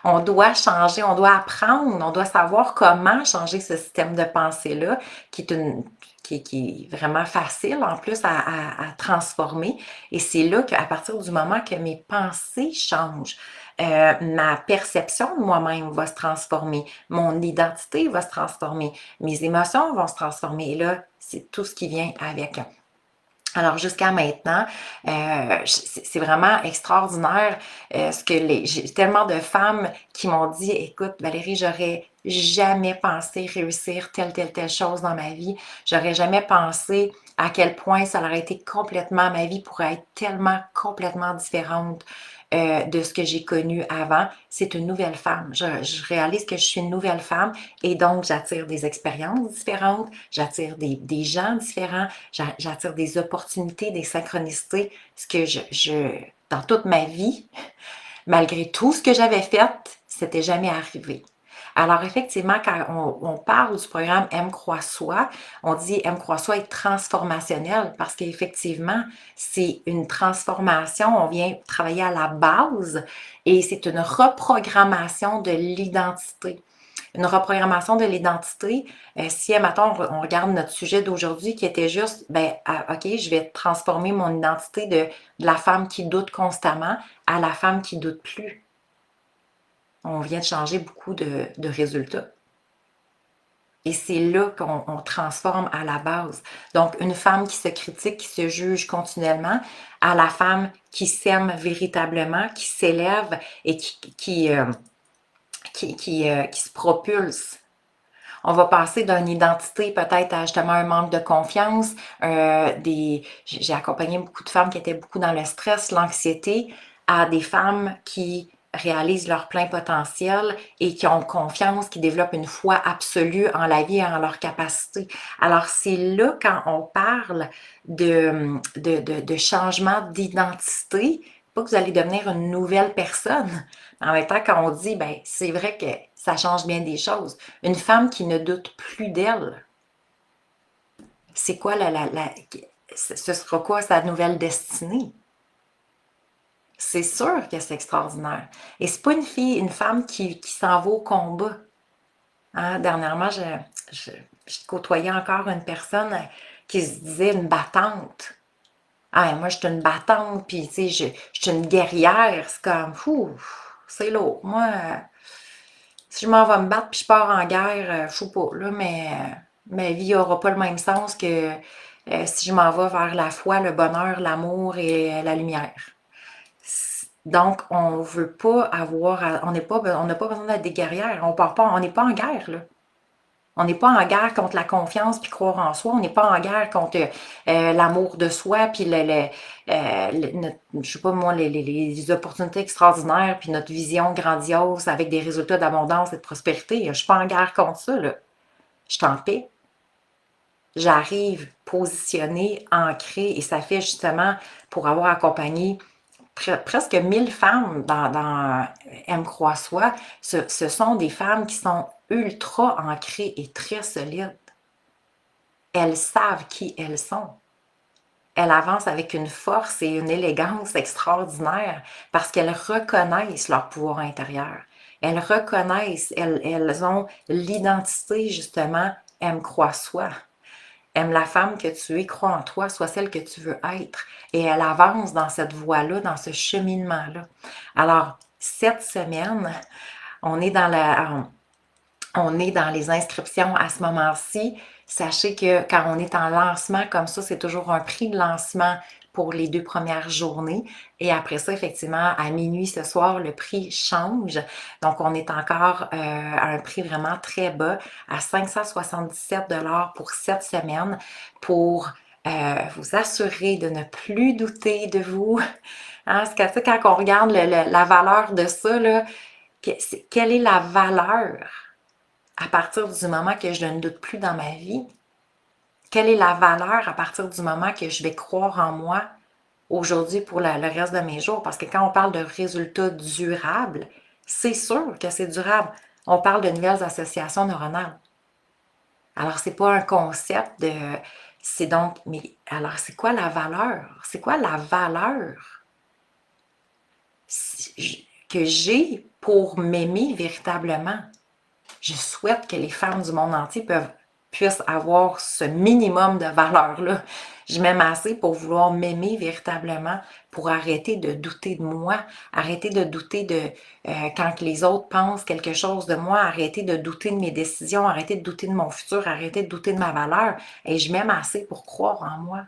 On doit changer, on doit apprendre, on doit savoir comment changer ce système de pensée-là, qui est qui est vraiment facile en plus à transformer. Et c'est là qu'à partir du moment que mes pensées changent, ma perception de moi-même va se transformer, mon identité va se transformer, mes émotions vont se transformer. Et là, c'est tout ce qui vient avec. Alors jusqu'à maintenant, c'est vraiment extraordinaire ce que j'ai tellement de femmes qui m'ont dit, écoute Valérie, j'aurais jamais pensé réussir telle chose dans ma vie. J'aurais jamais pensé à quel point ça aurait été complètement, ma vie pourrait être tellement complètement différente de ce que j'ai connu avant. C'est une nouvelle femme. Je réalise que je suis une nouvelle femme et donc j'attire des expériences différentes, j'attire des gens différents, j'attire des opportunités, des synchronicités, ce que dans toute ma vie, malgré tout ce que j'avais fait, c'était jamais arrivé. Alors effectivement, quand on parle du programme M Croix Soi, on dit M Croix Soi est transformationnel parce qu'effectivement, c'est une transformation, on vient travailler à la base et c'est une reprogrammation de l'identité. Une reprogrammation de l'identité, si, mettons, on regarde notre sujet d'aujourd'hui qui était juste, ben, OK, je vais transformer mon identité de la femme qui doute constamment à la femme qui doute plus. On vient de changer beaucoup de résultats. Et c'est là qu'on transforme à la base. Donc, une femme qui se critique, qui se juge continuellement, à la femme qui s'aime véritablement, qui s'élève et qui se propulse. On va passer d'une identité peut-être à justement un manque de confiance. J'ai accompagné beaucoup de femmes qui étaient beaucoup dans le stress, l'anxiété, à des femmes qui réalisent leur plein potentiel et qui ont confiance, qui développent une foi absolue en la vie et en leur capacité. Alors, c'est là quand on parle de changement d'identité, pas que vous allez devenir une nouvelle personne. En même temps, quand on dit, ben, c'est vrai que ça change bien des choses. Une femme qui ne doute plus d'elle, c'est quoi ce sera quoi sa nouvelle destinée? C'est sûr que c'est extraordinaire. Et c'est pas une femme qui s'en va au combat. Hein? Dernièrement, je côtoyais encore une personne qui se disait une battante. Ah, moi, je suis une battante, puis, tu sais, je suis une guerrière. C'est comme, fou, c'est lourd. Moi, Si je m'en vais me battre puis je pars en guerre, je sais pas, là, mais ma vie n'aura pas le même sens que si je m'en vais vers la foi, le bonheur, l'amour et la lumière. Donc, on veut pas avoir, on n'a pas besoin d'être des guerrières. On n'est pas en guerre, là. On n'est pas en guerre contre la confiance puis croire en soi. On n'est pas en guerre contre l'amour de soi puis je sais pas moi, les opportunités extraordinaires puis notre vision grandiose avec des résultats d'abondance et de prospérité. Je suis pas en guerre contre ça, là. Je suis en paix. J'arrive positionnée, ancrée et ça fait justement pour avoir accompagné presque 1000 femmes dans M croit soi, ce sont des femmes qui sont ultra ancrées et très solides. Elles savent qui elles sont. Elles avancent avec une force et une élégance extraordinaires parce qu'elles reconnaissent leur pouvoir intérieur. Elles reconnaissent, elles ont l'identité justement M croit soi. Aime la femme que tu es, crois en toi, sois celle que tu veux être. Et elle avance dans cette voie-là, dans ce cheminement-là. Alors, cette semaine, on est on est dans les inscriptions à ce moment-ci. Sachez que quand on est en lancement comme ça, c'est toujours un prix de lancement pour les 2 premières journées. Et après ça, effectivement, à minuit ce soir, le prix change. Donc, on est encore à un prix vraiment très bas, à 577 pour cette semaine, pour vous assurer de ne plus douter de vous. Hein, c'est que quand on regarde la valeur de ça, là, quelle est la valeur à partir du moment que je ne doute plus dans ma vie? Quelle est la valeur à partir du moment que je vais croire en moi aujourd'hui pour le reste de mes jours? Parce que quand on parle de résultats durables, c'est sûr que c'est durable. On parle de nouvelles associations neuronales. Alors, c'est pas un concept de... C'est donc... Mais alors, c'est quoi la valeur? C'est quoi la valeur que j'ai pour m'aimer véritablement? Je souhaite que les femmes du monde entier puissent avoir ce minimum de valeur-là. Je m'aime assez pour vouloir m'aimer véritablement, pour arrêter de douter de moi, arrêter de douter de quand les autres pensent quelque chose de moi, arrêter de douter de mes décisions, arrêter de douter de mon futur, arrêter de douter de ma valeur. Et je m'aime assez pour croire en moi.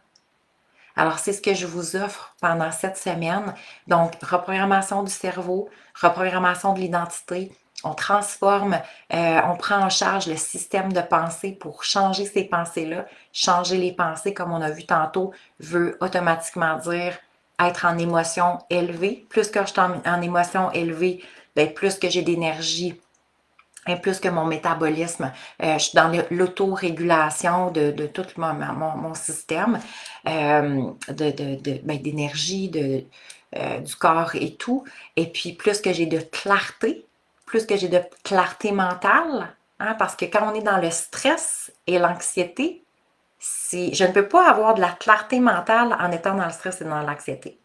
Alors, c'est ce que je vous offre pendant cette semaine. Donc, reprogrammation du cerveau, reprogrammation de l'identité. On transforme, on prend en charge le système de pensée pour changer ces pensées-là. Changer les pensées, comme on a vu tantôt, veut automatiquement dire être en émotion élevée. Plus que je suis en émotion élevée, bien, plus que j'ai d'énergie et plus que mon métabolisme, je suis dans l'autorégulation de tout mon système d'énergie, du corps et tout. Et puis, plus que j'ai de clarté mentale, hein, parce que quand on est dans le stress et l'anxiété, je ne peux pas avoir de la clarté mentale en étant dans le stress et dans l'anxiété.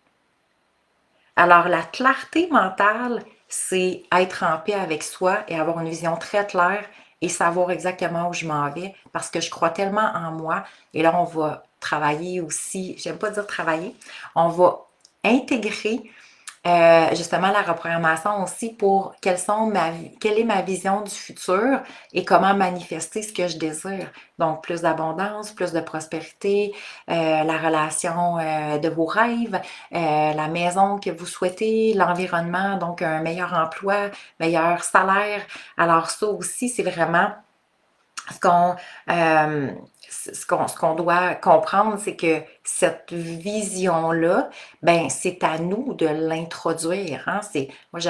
Alors, la clarté mentale, c'est être en paix avec soi et avoir une vision très claire et savoir exactement où je m'en vais parce que je crois tellement en moi. Et là, on va travailler aussi, j'aime pas dire travailler, on va intégrer justement la reprogrammation aussi pour quelle est ma vision du futur et comment manifester ce que je désire. Donc, plus d'abondance, plus de prospérité, la relation de vos rêves, la maison que vous souhaitez, l'environnement, donc un meilleur emploi, meilleur salaire. Alors ça aussi, c'est vraiment ce qu'on doit comprendre, c'est que cette vision-là, ben c'est à nous de l'introduire. Hein? Moi,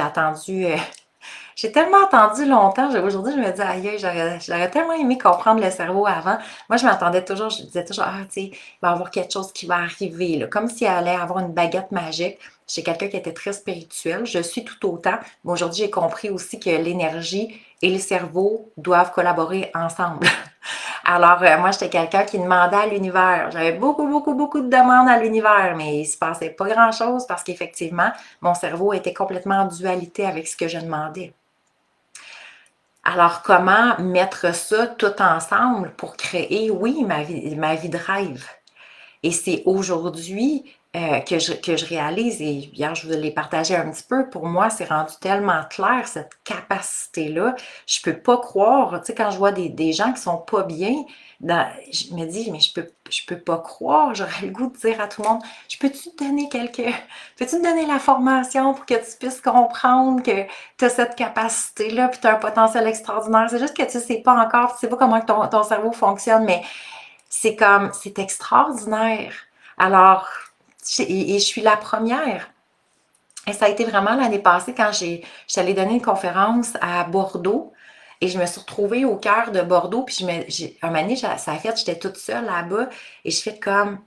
j'ai tellement attendu longtemps. Aujourd'hui, je me dis, aïe, j'aurais tellement aimé comprendre le cerveau avant. Moi, je disais toujours, ah, tu sais, il va y avoir quelque chose qui va arriver, là, comme s'il allait avoir une baguette magique. J'ai quelqu'un qui était très spirituel. Je suis tout autant. Mais aujourd'hui, j'ai compris aussi que l'énergie et le cerveau doivent collaborer ensemble. Alors, moi, j'étais quelqu'un qui demandait à l'univers. J'avais beaucoup, beaucoup, beaucoup de demandes à l'univers, mais il se passait pas grand-chose parce qu'effectivement, mon cerveau était complètement en dualité avec ce que je demandais. Alors, comment mettre ça tout ensemble pour créer, oui, ma vie de rêve? Et c'est aujourd'hui que je réalise, et hier je vous l'ai partagé un petit peu, pour moi c'est rendu tellement clair cette capacité-là. Je peux pas croire, tu sais, quand je vois des gens qui sont pas bien, je me dis, mais je peux pas croire, j'aurais le goût de dire à tout le monde, peux-tu te donner peux-tu te donner la formation pour que tu puisses comprendre que tu as cette capacité-là, puis tu as un potentiel extraordinaire. C'est juste que tu sais pas encore, tu sais pas comment ton cerveau fonctionne, mais c'est extraordinaire. Alors, et je suis la première. Et ça a été vraiment l'année passée quand j'étais allée donner une conférence à Bordeaux et je me suis retrouvée au cœur de Bordeaux. Puis un moment donné, ça a fait, j'étais toute seule là-bas et je fais comme,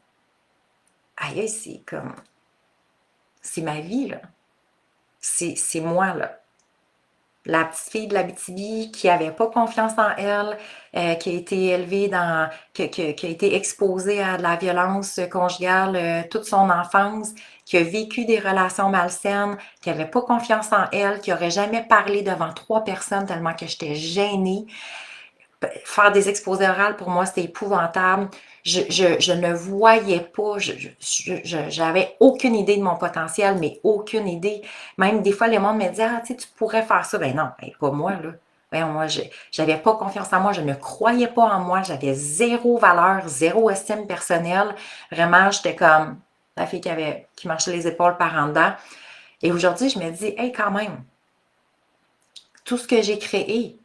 aïe, c'est ma vie, là. C'est moi, là. La petite fille de l'Abitibi qui avait pas confiance en elle, qui a été élevée qui a été exposée à de la violence conjugale toute son enfance, qui a vécu des relations malsaines, qui avait pas confiance en elle, qui aurait jamais parlé devant 3 personnes tellement que j'étais gênée. Faire des exposés orales, pour moi, c'était épouvantable. Je ne voyais pas, j'avais aucune idée de mon potentiel, mais aucune idée. Même des fois, les gens me disaient, ah, tu sais, tu pourrais faire ça. Ben non, ben, pas moi, là. Ben, moi, j'avais pas confiance en moi, je ne croyais pas en moi, j'avais zéro valeur, zéro estime personnelle. Vraiment, j'étais comme la fille qui marchait les épaules par en dedans. Et aujourd'hui, je me dis, hey, quand même, tout ce que j'ai créé,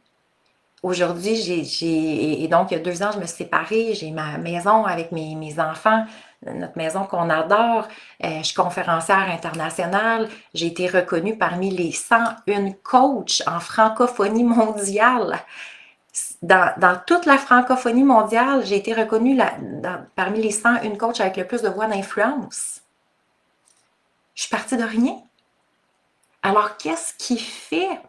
aujourd'hui, et donc il y a 2 ans, je me suis séparée, j'ai ma maison avec mes enfants, notre maison qu'on adore. Je suis conférencière internationale. J'ai été reconnue parmi les 101 coachs en francophonie mondiale. Dans toute la francophonie mondiale, j'ai été reconnue parmi les 101 coachs avec le plus de voix d'influence. Je suis partie de rien. Alors, qu'est-ce qui fait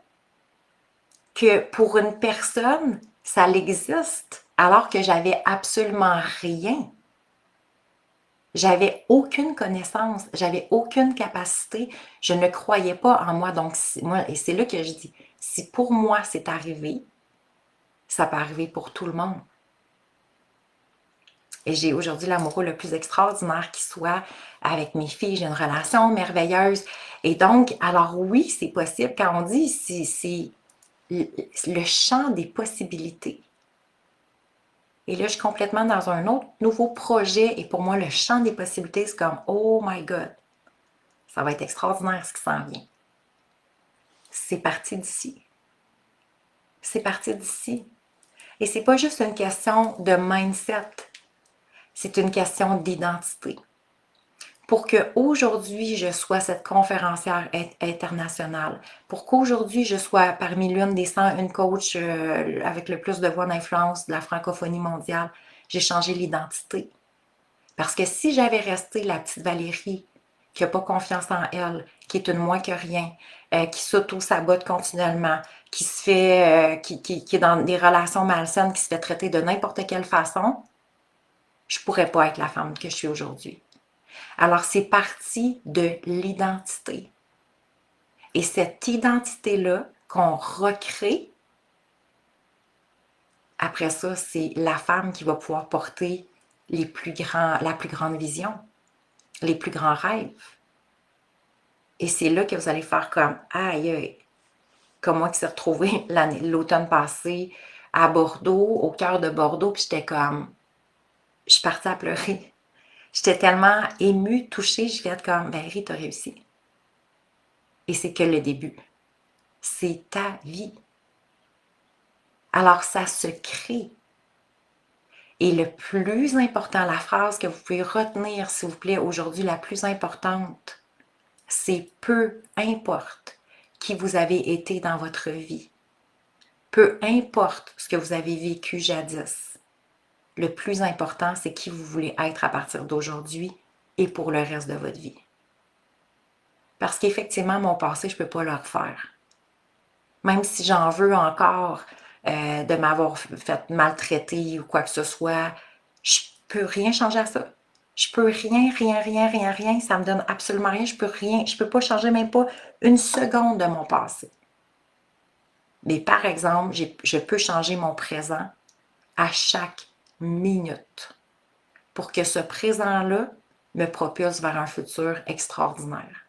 que pour une personne, ça existe, alors que j'avais absolument rien? J'avais aucune connaissance, j'avais aucune capacité, je ne croyais pas en moi. Donc, moi, et c'est là que je dis, si pour moi c'est arrivé, ça peut arriver pour tout le monde. Et j'ai aujourd'hui l'amoureux le plus extraordinaire qui soit avec mes filles. J'ai une relation merveilleuse. Et donc, alors oui, c'est possible. Quand on dit, c'est le champ des possibilités. Et là, je suis complètement dans un autre nouveau projet. Et pour moi, le champ des possibilités, c'est comme, oh my God, ça va être extraordinaire ce qui s'en vient. C'est parti d'ici. C'est parti d'ici. Et c'est pas juste une question de mindset, c'est une question d'identité. Pour qu'aujourd'hui, je sois cette conférencière internationale, pour qu'aujourd'hui, je sois parmi l'une des 101 coachs avec le plus de voix d'influence de la francophonie mondiale, j'ai changé l'identité. Parce que si j'avais resté la petite Valérie qui n'a pas confiance en elle, qui est une moins que rien, qui s'auto-sabote continuellement, qui se fait, qui est dans des relations malsaines, qui se fait traiter de n'importe quelle façon, je ne pourrais pas être la femme que je suis aujourd'hui. Alors, c'est parti de l'identité. Et cette identité-là qu'on recrée, après ça, c'est la femme qui va pouvoir porter la plus grande vision, les plus grands rêves. Et c'est là que vous allez faire comme, aïe, comme moi qui s'est retrouvée l'automne passé à Bordeaux, au cœur de Bordeaux, puis j'étais comme, je suis partie à pleurer. J'étais tellement émue, touchée, je vais être comme, ben Ri, t'as réussi. Et c'est que le début. C'est ta vie. Alors ça se crée. Et le plus important, la phrase que vous pouvez retenir, s'il vous plaît, aujourd'hui, la plus importante, c'est peu importe qui vous avez été dans votre vie. Peu importe ce que vous avez vécu jadis. Le plus important, c'est qui vous voulez être à partir d'aujourd'hui et pour le reste de votre vie. Parce qu'effectivement, mon passé, je ne peux pas le refaire. Même si j'en veux encore de m'avoir fait maltraiter ou quoi que ce soit, je ne peux rien changer à ça. Je peux rien. Ça me donne absolument rien. Je peux pas changer même pas une seconde de mon passé. Mais par exemple, je peux changer mon présent à chaque minute pour que ce présent-là me propulse vers un futur extraordinaire.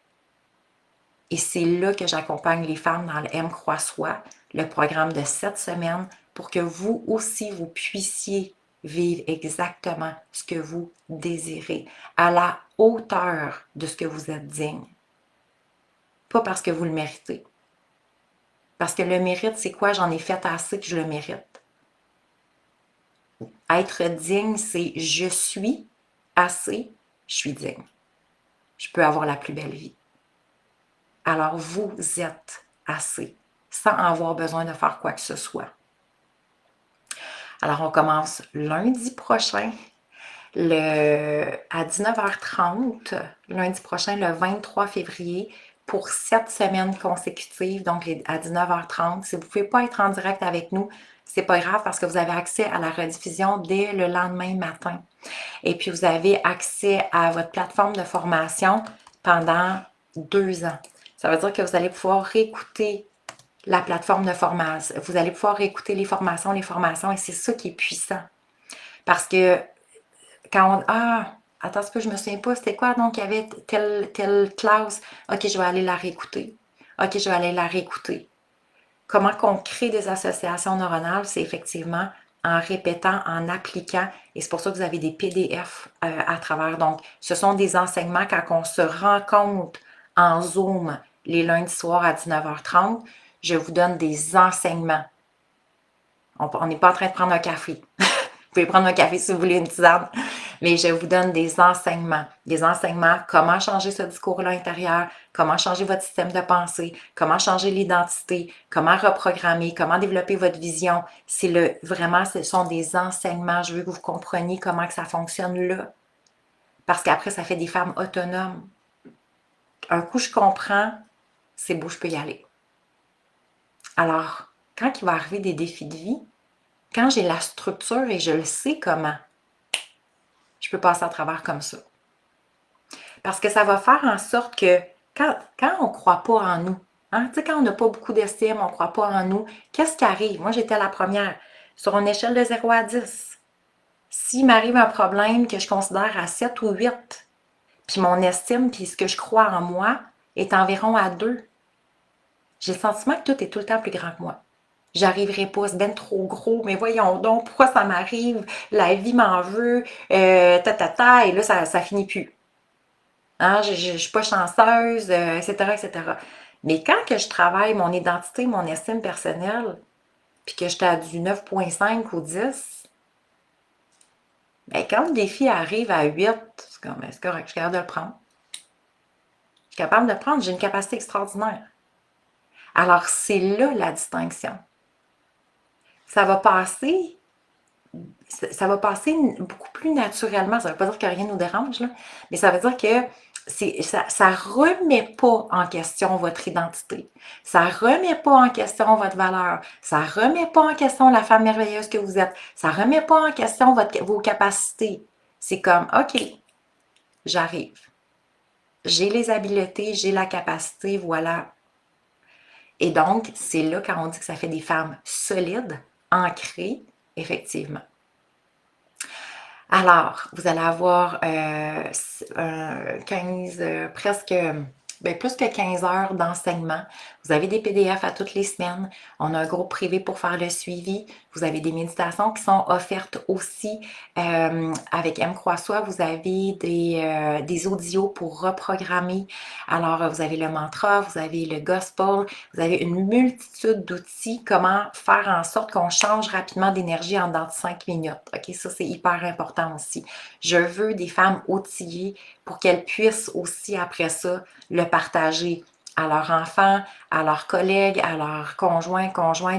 Et c'est là que j'accompagne les femmes dans le M Croix Soi, le programme de 7 semaines, pour que vous aussi, vous puissiez vivre exactement ce que vous désirez, à la hauteur de ce que vous êtes digne. Pas parce que vous le méritez. Parce que le mérite, c'est quoi? J'en ai fait assez que je le mérite. Être digne, c'est je suis assez, je suis digne. Je peux avoir la plus belle vie. Alors vous êtes assez, sans avoir besoin de faire quoi que ce soit. Alors on commence lundi prochain, à 19h30, lundi prochain, le 23 février, pour 7 semaines consécutives, donc à 19h30. Si vous ne pouvez pas être en direct avec nous, c'est pas grave parce que vous avez accès à la rediffusion dès le lendemain matin. Et puis, vous avez accès à votre plateforme de formation pendant 2 ans. Ça veut dire que vous allez pouvoir réécouter la plateforme de formation. Vous allez pouvoir réécouter les formations, et c'est ça qui est puissant. Parce que quand on... attends, ce que je me souviens pas, c'était quoi? Donc, il y avait telle classe. OK, je vais aller la réécouter. OK, je vais aller la réécouter. Comment qu'on crée des associations neuronales? C'est effectivement en répétant, en appliquant. Et c'est pour ça que vous avez des PDF à travers. Donc, ce sont des enseignements quand on se rencontre en Zoom les lundis soirs à 19h30. Je vous donne des enseignements. On n'est pas en train de prendre un café. Vous pouvez prendre un café si vous voulez, une tisane. Mais je vous donne des enseignements. Des enseignements, comment changer ce discours-là intérieur, comment changer votre système de pensée, comment changer l'identité, comment reprogrammer, comment développer votre vision. Vraiment, ce sont des enseignements. Je veux que vous compreniez comment que ça fonctionne là. Parce qu'après, ça fait des femmes autonomes. Un coup, je comprends, c'est beau, je peux y aller. Alors, quand il va arriver des défis de vie, quand j'ai la structure et je le sais comment, je peux passer à travers comme ça. Parce que ça va faire en sorte que quand on ne croit pas en nous, hein, tu sais, quand on n'a pas beaucoup d'estime, on ne croit pas en nous, qu'est-ce qui arrive? Moi, j'étais la première. Sur une échelle de 0 à 10, s'il m'arrive un problème que je considère à 7 ou 8, puis mon estime, puis ce que je crois en moi est environ à 2, j'ai le sentiment que tout est tout le temps plus grand que moi. J'arriverai pas, c'est ben trop gros, mais voyons donc, pourquoi ça m'arrive? La vie m'en veut, et là, ça finit plus. Hein, je ne suis pas chanceuse, etc., etc. Mais quand que je travaille mon identité, mon estime personnelle, puis que j'étais à du 9,5 ou 10, bien, quand le défi arrive à 8, c'est correct, je suis capable de le prendre. Je suis capable de le prendre, j'ai une capacité extraordinaire. Alors, c'est là la distinction. Ça va passer beaucoup plus naturellement. Ça ne veut pas dire que rien ne nous dérange, là, mais ça veut dire que ça ne remet pas en question votre identité. Ça ne remet pas en question votre valeur. Ça ne remet pas en question la femme merveilleuse que vous êtes. Ça ne remet pas en question vos capacités. C'est comme, OK, j'arrive. J'ai les habiletés, j'ai la capacité, voilà. Et donc, c'est là quand on dit que ça fait des femmes solides, ancrées, effectivement. Alors, vous allez avoir 15, presque, plus que 15 heures d'enseignement. Vous avez des PDF à toutes les semaines. On a un groupe privé pour faire le suivi. Vous avez des méditations qui sont offertes aussi. Avec M. Croix-Soi, vous avez des audios pour reprogrammer. Alors, vous avez le mantra, vous avez le gospel, vous avez une multitude d'outils. Comment faire en sorte qu'on change rapidement d'énergie en dans 5 minutes. OK, ça, c'est hyper important aussi. Je veux des femmes outillées pour qu'elles puissent aussi, après ça, le partager à leurs enfants, à leurs collègues, à leurs conjointes,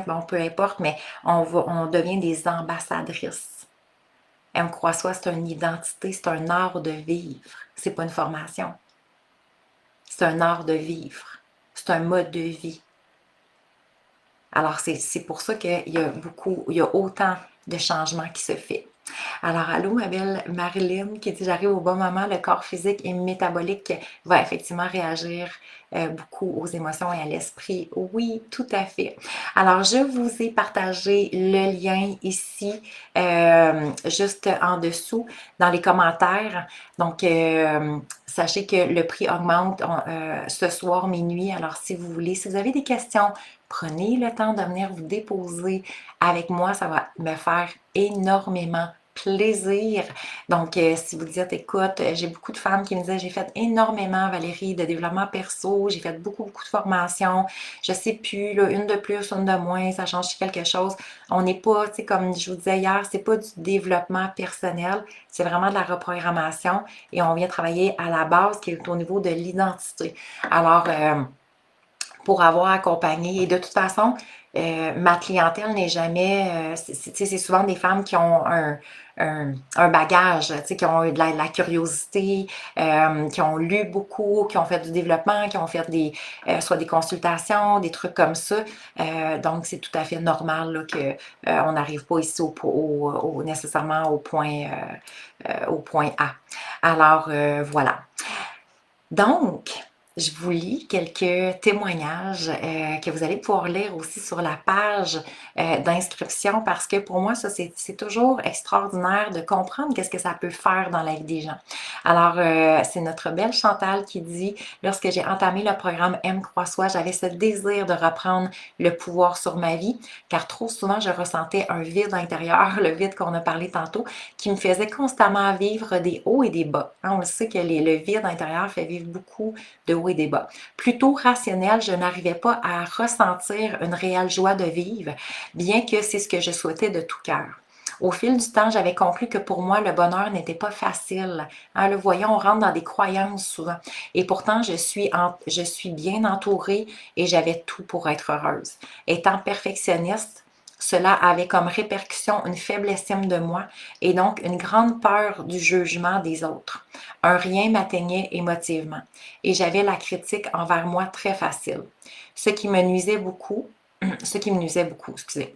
bon, peu importe, mais on devient des ambassadrices. M. Croix-Soi, c'est une identité, c'est un art de vivre. C'est pas une formation. C'est un art de vivre. C'est un mode de vie. Alors, c'est pour ça qu'il y a autant de changements qui se fait. Alors, allô, ma belle Marilyn qui dit j'arrive au bon moment, le corps physique et métabolique va effectivement réagir beaucoup aux émotions et à l'esprit. Oui, tout à fait. Alors, je vous ai partagé le lien ici, juste en dessous, dans les commentaires. Donc, sachez que le prix augmente ce soir minuit. Alors, si vous voulez, si vous avez des questions, prenez le temps de venir vous déposer avec moi. Ça va me faire énormément plaisir. Donc, si vous dites, écoute, j'ai beaucoup de femmes qui me disaient, j'ai fait énormément, Valérie, de développement perso, j'ai fait beaucoup, beaucoup de formations, je sais plus, là, une de plus, une de moins, ça change quelque chose. On n'est pas, tu sais, comme je vous disais hier, c'est pas du développement personnel, c'est vraiment de la reprogrammation et on vient travailler à la base qui est au niveau de l'identité. Alors, pour avoir accompagné. Et de toute façon, ma clientèle n'est jamais, c'est souvent des femmes qui ont un bagage, qui ont eu de la curiosité, qui ont lu beaucoup, qui ont fait du développement, qui ont fait soit des consultations, des trucs comme ça. Donc, c'est tout à fait normal là, que on n'arrive pas ici nécessairement au point A. Alors, voilà. Donc, je vous lis quelques témoignages que vous allez pouvoir lire aussi sur la page d'inscription parce que pour moi, ça, c'est toujours extraordinaire de comprendre qu'est-ce que ça peut faire dans la vie des gens. Alors, c'est notre belle Chantal qui dit, lorsque j'ai entamé le programme M Croix Soi, j'avais ce désir de reprendre le pouvoir sur ma vie car trop souvent, je ressentais un vide intérieur, le vide qu'on a parlé tantôt, qui me faisait constamment vivre des hauts et des bas. Hein, on le sait que le vide intérieur fait vivre beaucoup de hauts et des bas. Plutôt rationnel, je n'arrivais pas à ressentir une réelle joie de vivre, bien que c'est ce que je souhaitais de tout cœur. Au fil du temps, j'avais compris que pour moi, le bonheur n'était pas facile. Hein, le voyant, on rentre dans des croyances souvent. Et pourtant, je suis bien entourée et j'avais tout pour être heureuse. Étant perfectionniste, cela avait comme répercussion une faible estime de moi et donc une grande peur du jugement des autres. Un rien m'atteignait émotivement et j'avais la critique envers moi très facile, ce qui me nuisait beaucoup, excusez.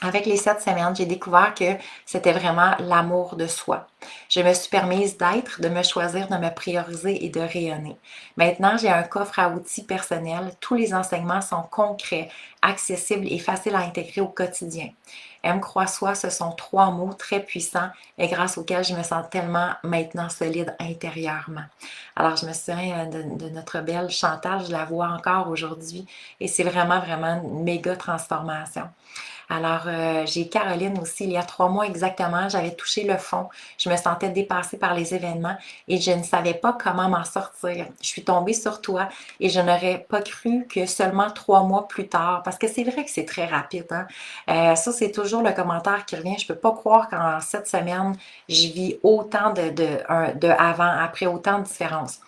Avec les 7 semaines, j'ai découvert que c'était vraiment l'amour de soi. Je me suis permise d'être, de me choisir, de me prioriser et de rayonner. Maintenant, j'ai un coffre à outils personnel. Tous les enseignements sont concrets, accessibles et faciles à intégrer au quotidien. M croix soi, ce sont 3 mots très puissants et grâce auxquels je me sens tellement maintenant solide intérieurement. Alors, je me souviens de notre belle Chantal, je la vois encore aujourd'hui et c'est vraiment, vraiment une méga transformation. Alors, j'ai Caroline aussi, il y a 3 mois exactement, j'avais touché le fond. Je me sentais dépassée par les événements et je ne savais pas comment m'en sortir. Je suis tombée sur toi et je n'aurais pas cru que seulement 3 mois plus tard, parce que c'est vrai que c'est très rapide, hein? Ça, c'est toujours le commentaire qui revient. Je ne peux pas croire qu'en 7 semaines, je vis autant de avant, après autant de différences.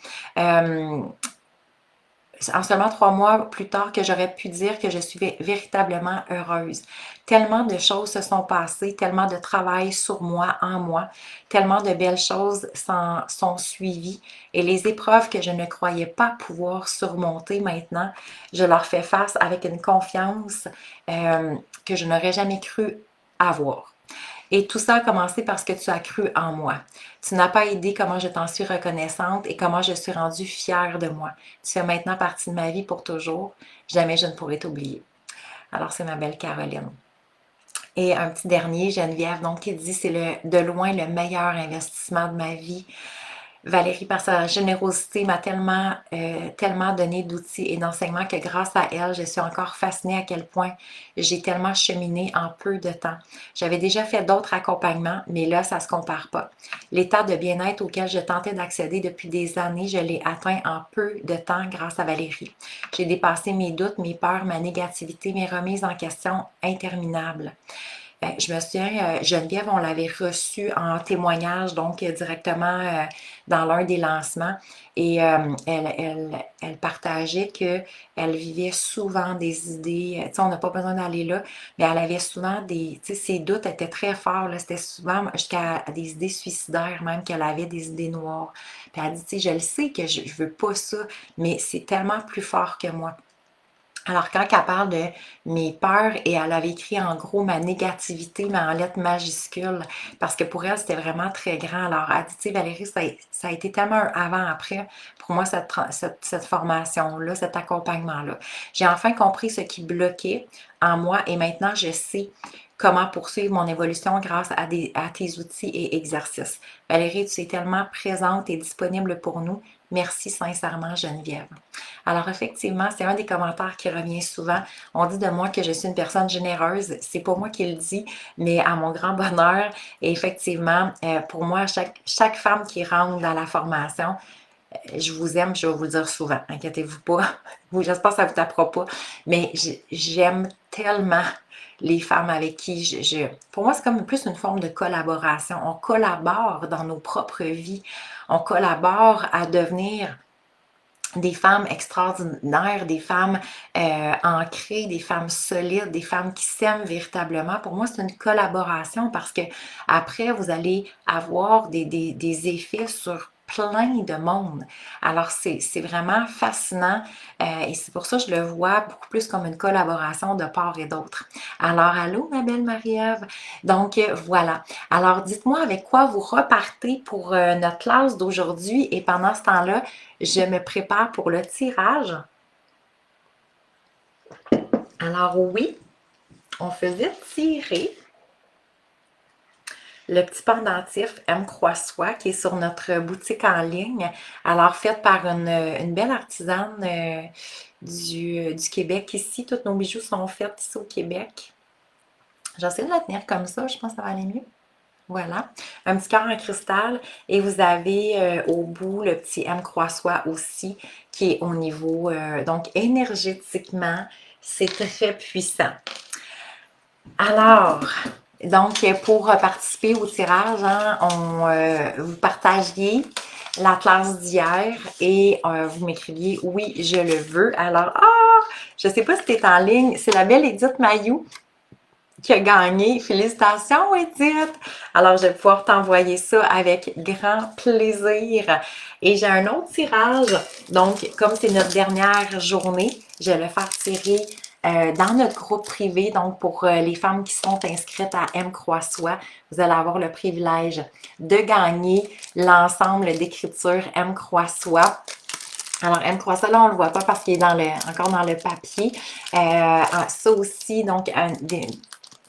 En seulement 3 mois plus tard que j'aurais pu dire que je suis véritablement heureuse. Tellement de choses se sont passées, tellement de travail sur moi, en moi, tellement de belles choses sont suivies et les épreuves que je ne croyais pas pouvoir surmonter maintenant, je leur fais face avec une confiance que je n'aurais jamais cru avoir. Et tout ça a commencé parce que tu as cru en moi. Tu n'as pas aidé comment je t'en suis reconnaissante et comment je suis rendue fière de moi. Tu fais maintenant partie de ma vie pour toujours. Jamais je ne pourrai t'oublier. Alors, c'est ma belle Caroline. Et un petit dernier, Geneviève, donc, qui dit c'est de loin le meilleur investissement de ma vie. Valérie, par sa générosité, m'a tellement donné d'outils et d'enseignements que grâce à elle, je suis encore fascinée à quel point j'ai tellement cheminé en peu de temps. J'avais déjà fait d'autres accompagnements, mais là, ça ne se compare pas. L'état de bien-être auquel je tentais d'accéder depuis des années, je l'ai atteint en peu de temps grâce à Valérie. J'ai dépassé mes doutes, mes peurs, ma négativité, mes remises en question interminables. Je me souviens, Geneviève, on l'avait reçue en témoignage, donc directement dans l'un des lancements. Et elle partageait qu'elle vivait souvent des idées, tu sais, on n'a pas besoin d'aller là, mais elle avait souvent tu sais, ses doutes étaient très forts, là, c'était souvent jusqu'à des idées suicidaires, même qu'elle avait des idées noires. Puis elle dit, tu sais, je le sais que je veux pas ça, mais c'est tellement plus fort que moi. Alors, quand elle parle de mes peurs, et elle avait écrit en gros ma négativité, mais en lettres majuscules, parce que pour elle, c'était vraiment très grand. Alors, elle dit, tu sais, Valérie, ça a été tellement un avant-après pour moi, cette formation-là, cet accompagnement-là. J'ai enfin compris ce qui bloquait en moi et maintenant, je sais comment poursuivre mon évolution grâce à tes outils et exercices. Valérie, tu es tellement présente et disponible pour nous. Merci sincèrement, Geneviève. Alors effectivement, c'est un des commentaires qui revient souvent. On dit de moi que je suis une personne généreuse. C'est pas moi qui le dis, mais à mon grand bonheur. Et effectivement, pour moi, chaque femme qui rentre dans la formation, je vous aime, je vais vous le dire souvent. Inquiétez-vous pas. J'espère que ça ne vous tapera pas. Mais j'aime tellement les femmes avec qui pour moi, c'est comme plus une forme de collaboration. On collabore dans nos propres vies. On collabore à devenir des femmes extraordinaires, des femmes ancrées, des femmes solides, des femmes qui s'aiment véritablement. Pour moi, c'est une collaboration parce que après, vous allez avoir des effets sur plein de monde. Alors, c'est vraiment fascinant et c'est pour ça que je le vois beaucoup plus comme une collaboration de part et d'autre. Alors, allô, ma belle Marie-Ève? Donc, voilà. Alors, dites-moi avec quoi vous repartez pour notre classe d'aujourd'hui et pendant ce temps-là, je me prépare pour le tirage. Alors oui, on faisait tirer le petit pendentif M. Croix-Soie qui est sur notre boutique en ligne. Alors, faite par une belle artisane du Québec ici. Tous nos bijoux sont faits ici au Québec. J'essaie de la tenir comme ça, je pense que ça va aller mieux. Voilà, un petit cœur en cristal et vous avez au bout le petit M Croix-Soie aussi qui est au niveau, donc énergétiquement, c'est très puissant. Alors, donc pour participer au tirage, hein, vous partagiez la classe d'hier et vous m'écriviez oui, je le veux. Alors, je ne sais pas si tu es en ligne, c'est la belle Edith Mailloux qui a gagné. Félicitations, Edith! Alors, je vais pouvoir t'envoyer ça avec grand plaisir. Et j'ai un autre tirage. Donc, comme c'est notre dernière journée, je vais le faire tirer dans notre groupe privé. Donc, pour les femmes qui sont inscrites à M. Croix-Soie, vous allez avoir le privilège de gagner l'ensemble d'écriture M. Croix-Soie. Alors, M. Croix-Soie, là, on ne le voit pas parce qu'il est encore dans le papier. Ça aussi, donc,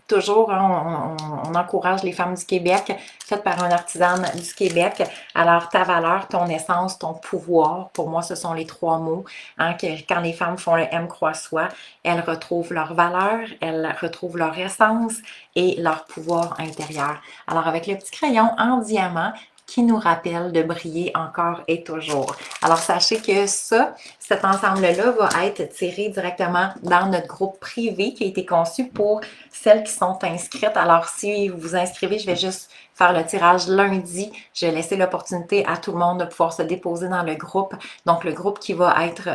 toujours, hein, on encourage les femmes du Québec, faites par une artisane du Québec. Alors, ta valeur, ton essence, ton pouvoir, pour moi, ce sont les trois mots. Hein, que quand les femmes font le M Croix-Soie, elles retrouvent leur valeur, elles retrouvent leur essence et leur pouvoir intérieur. Alors, avec le petit crayon en diamant, qui nous rappelle de briller encore et toujours. Alors, sachez que cet ensemble-là va être tiré directement dans notre groupe privé qui a été conçu pour celles qui sont inscrites. Alors, si vous vous inscrivez, je vais juste faire le tirage lundi. Je vais laisser l'opportunité à tout le monde de pouvoir se déposer dans le groupe. Donc, le groupe qui va être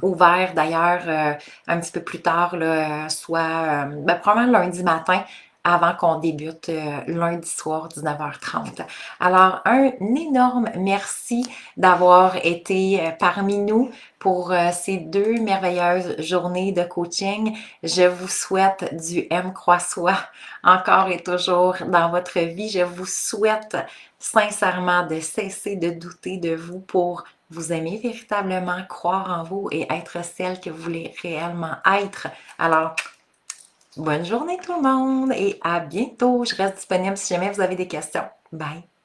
ouvert d'ailleurs un petit peu plus tard, là, soit probablement lundi matin, avant qu'on débute lundi soir 19h30. Alors, un énorme merci d'avoir été parmi nous pour ces 2 merveilleuses journées de coaching. Je vous souhaite du M Croix-Soie encore et toujours dans votre vie. Je vous souhaite sincèrement de cesser de douter de vous pour vous aimer véritablement, croire en vous et être celle que vous voulez réellement être. Alors, bonne journée tout le monde et à bientôt. Je reste disponible si jamais vous avez des questions. Bye!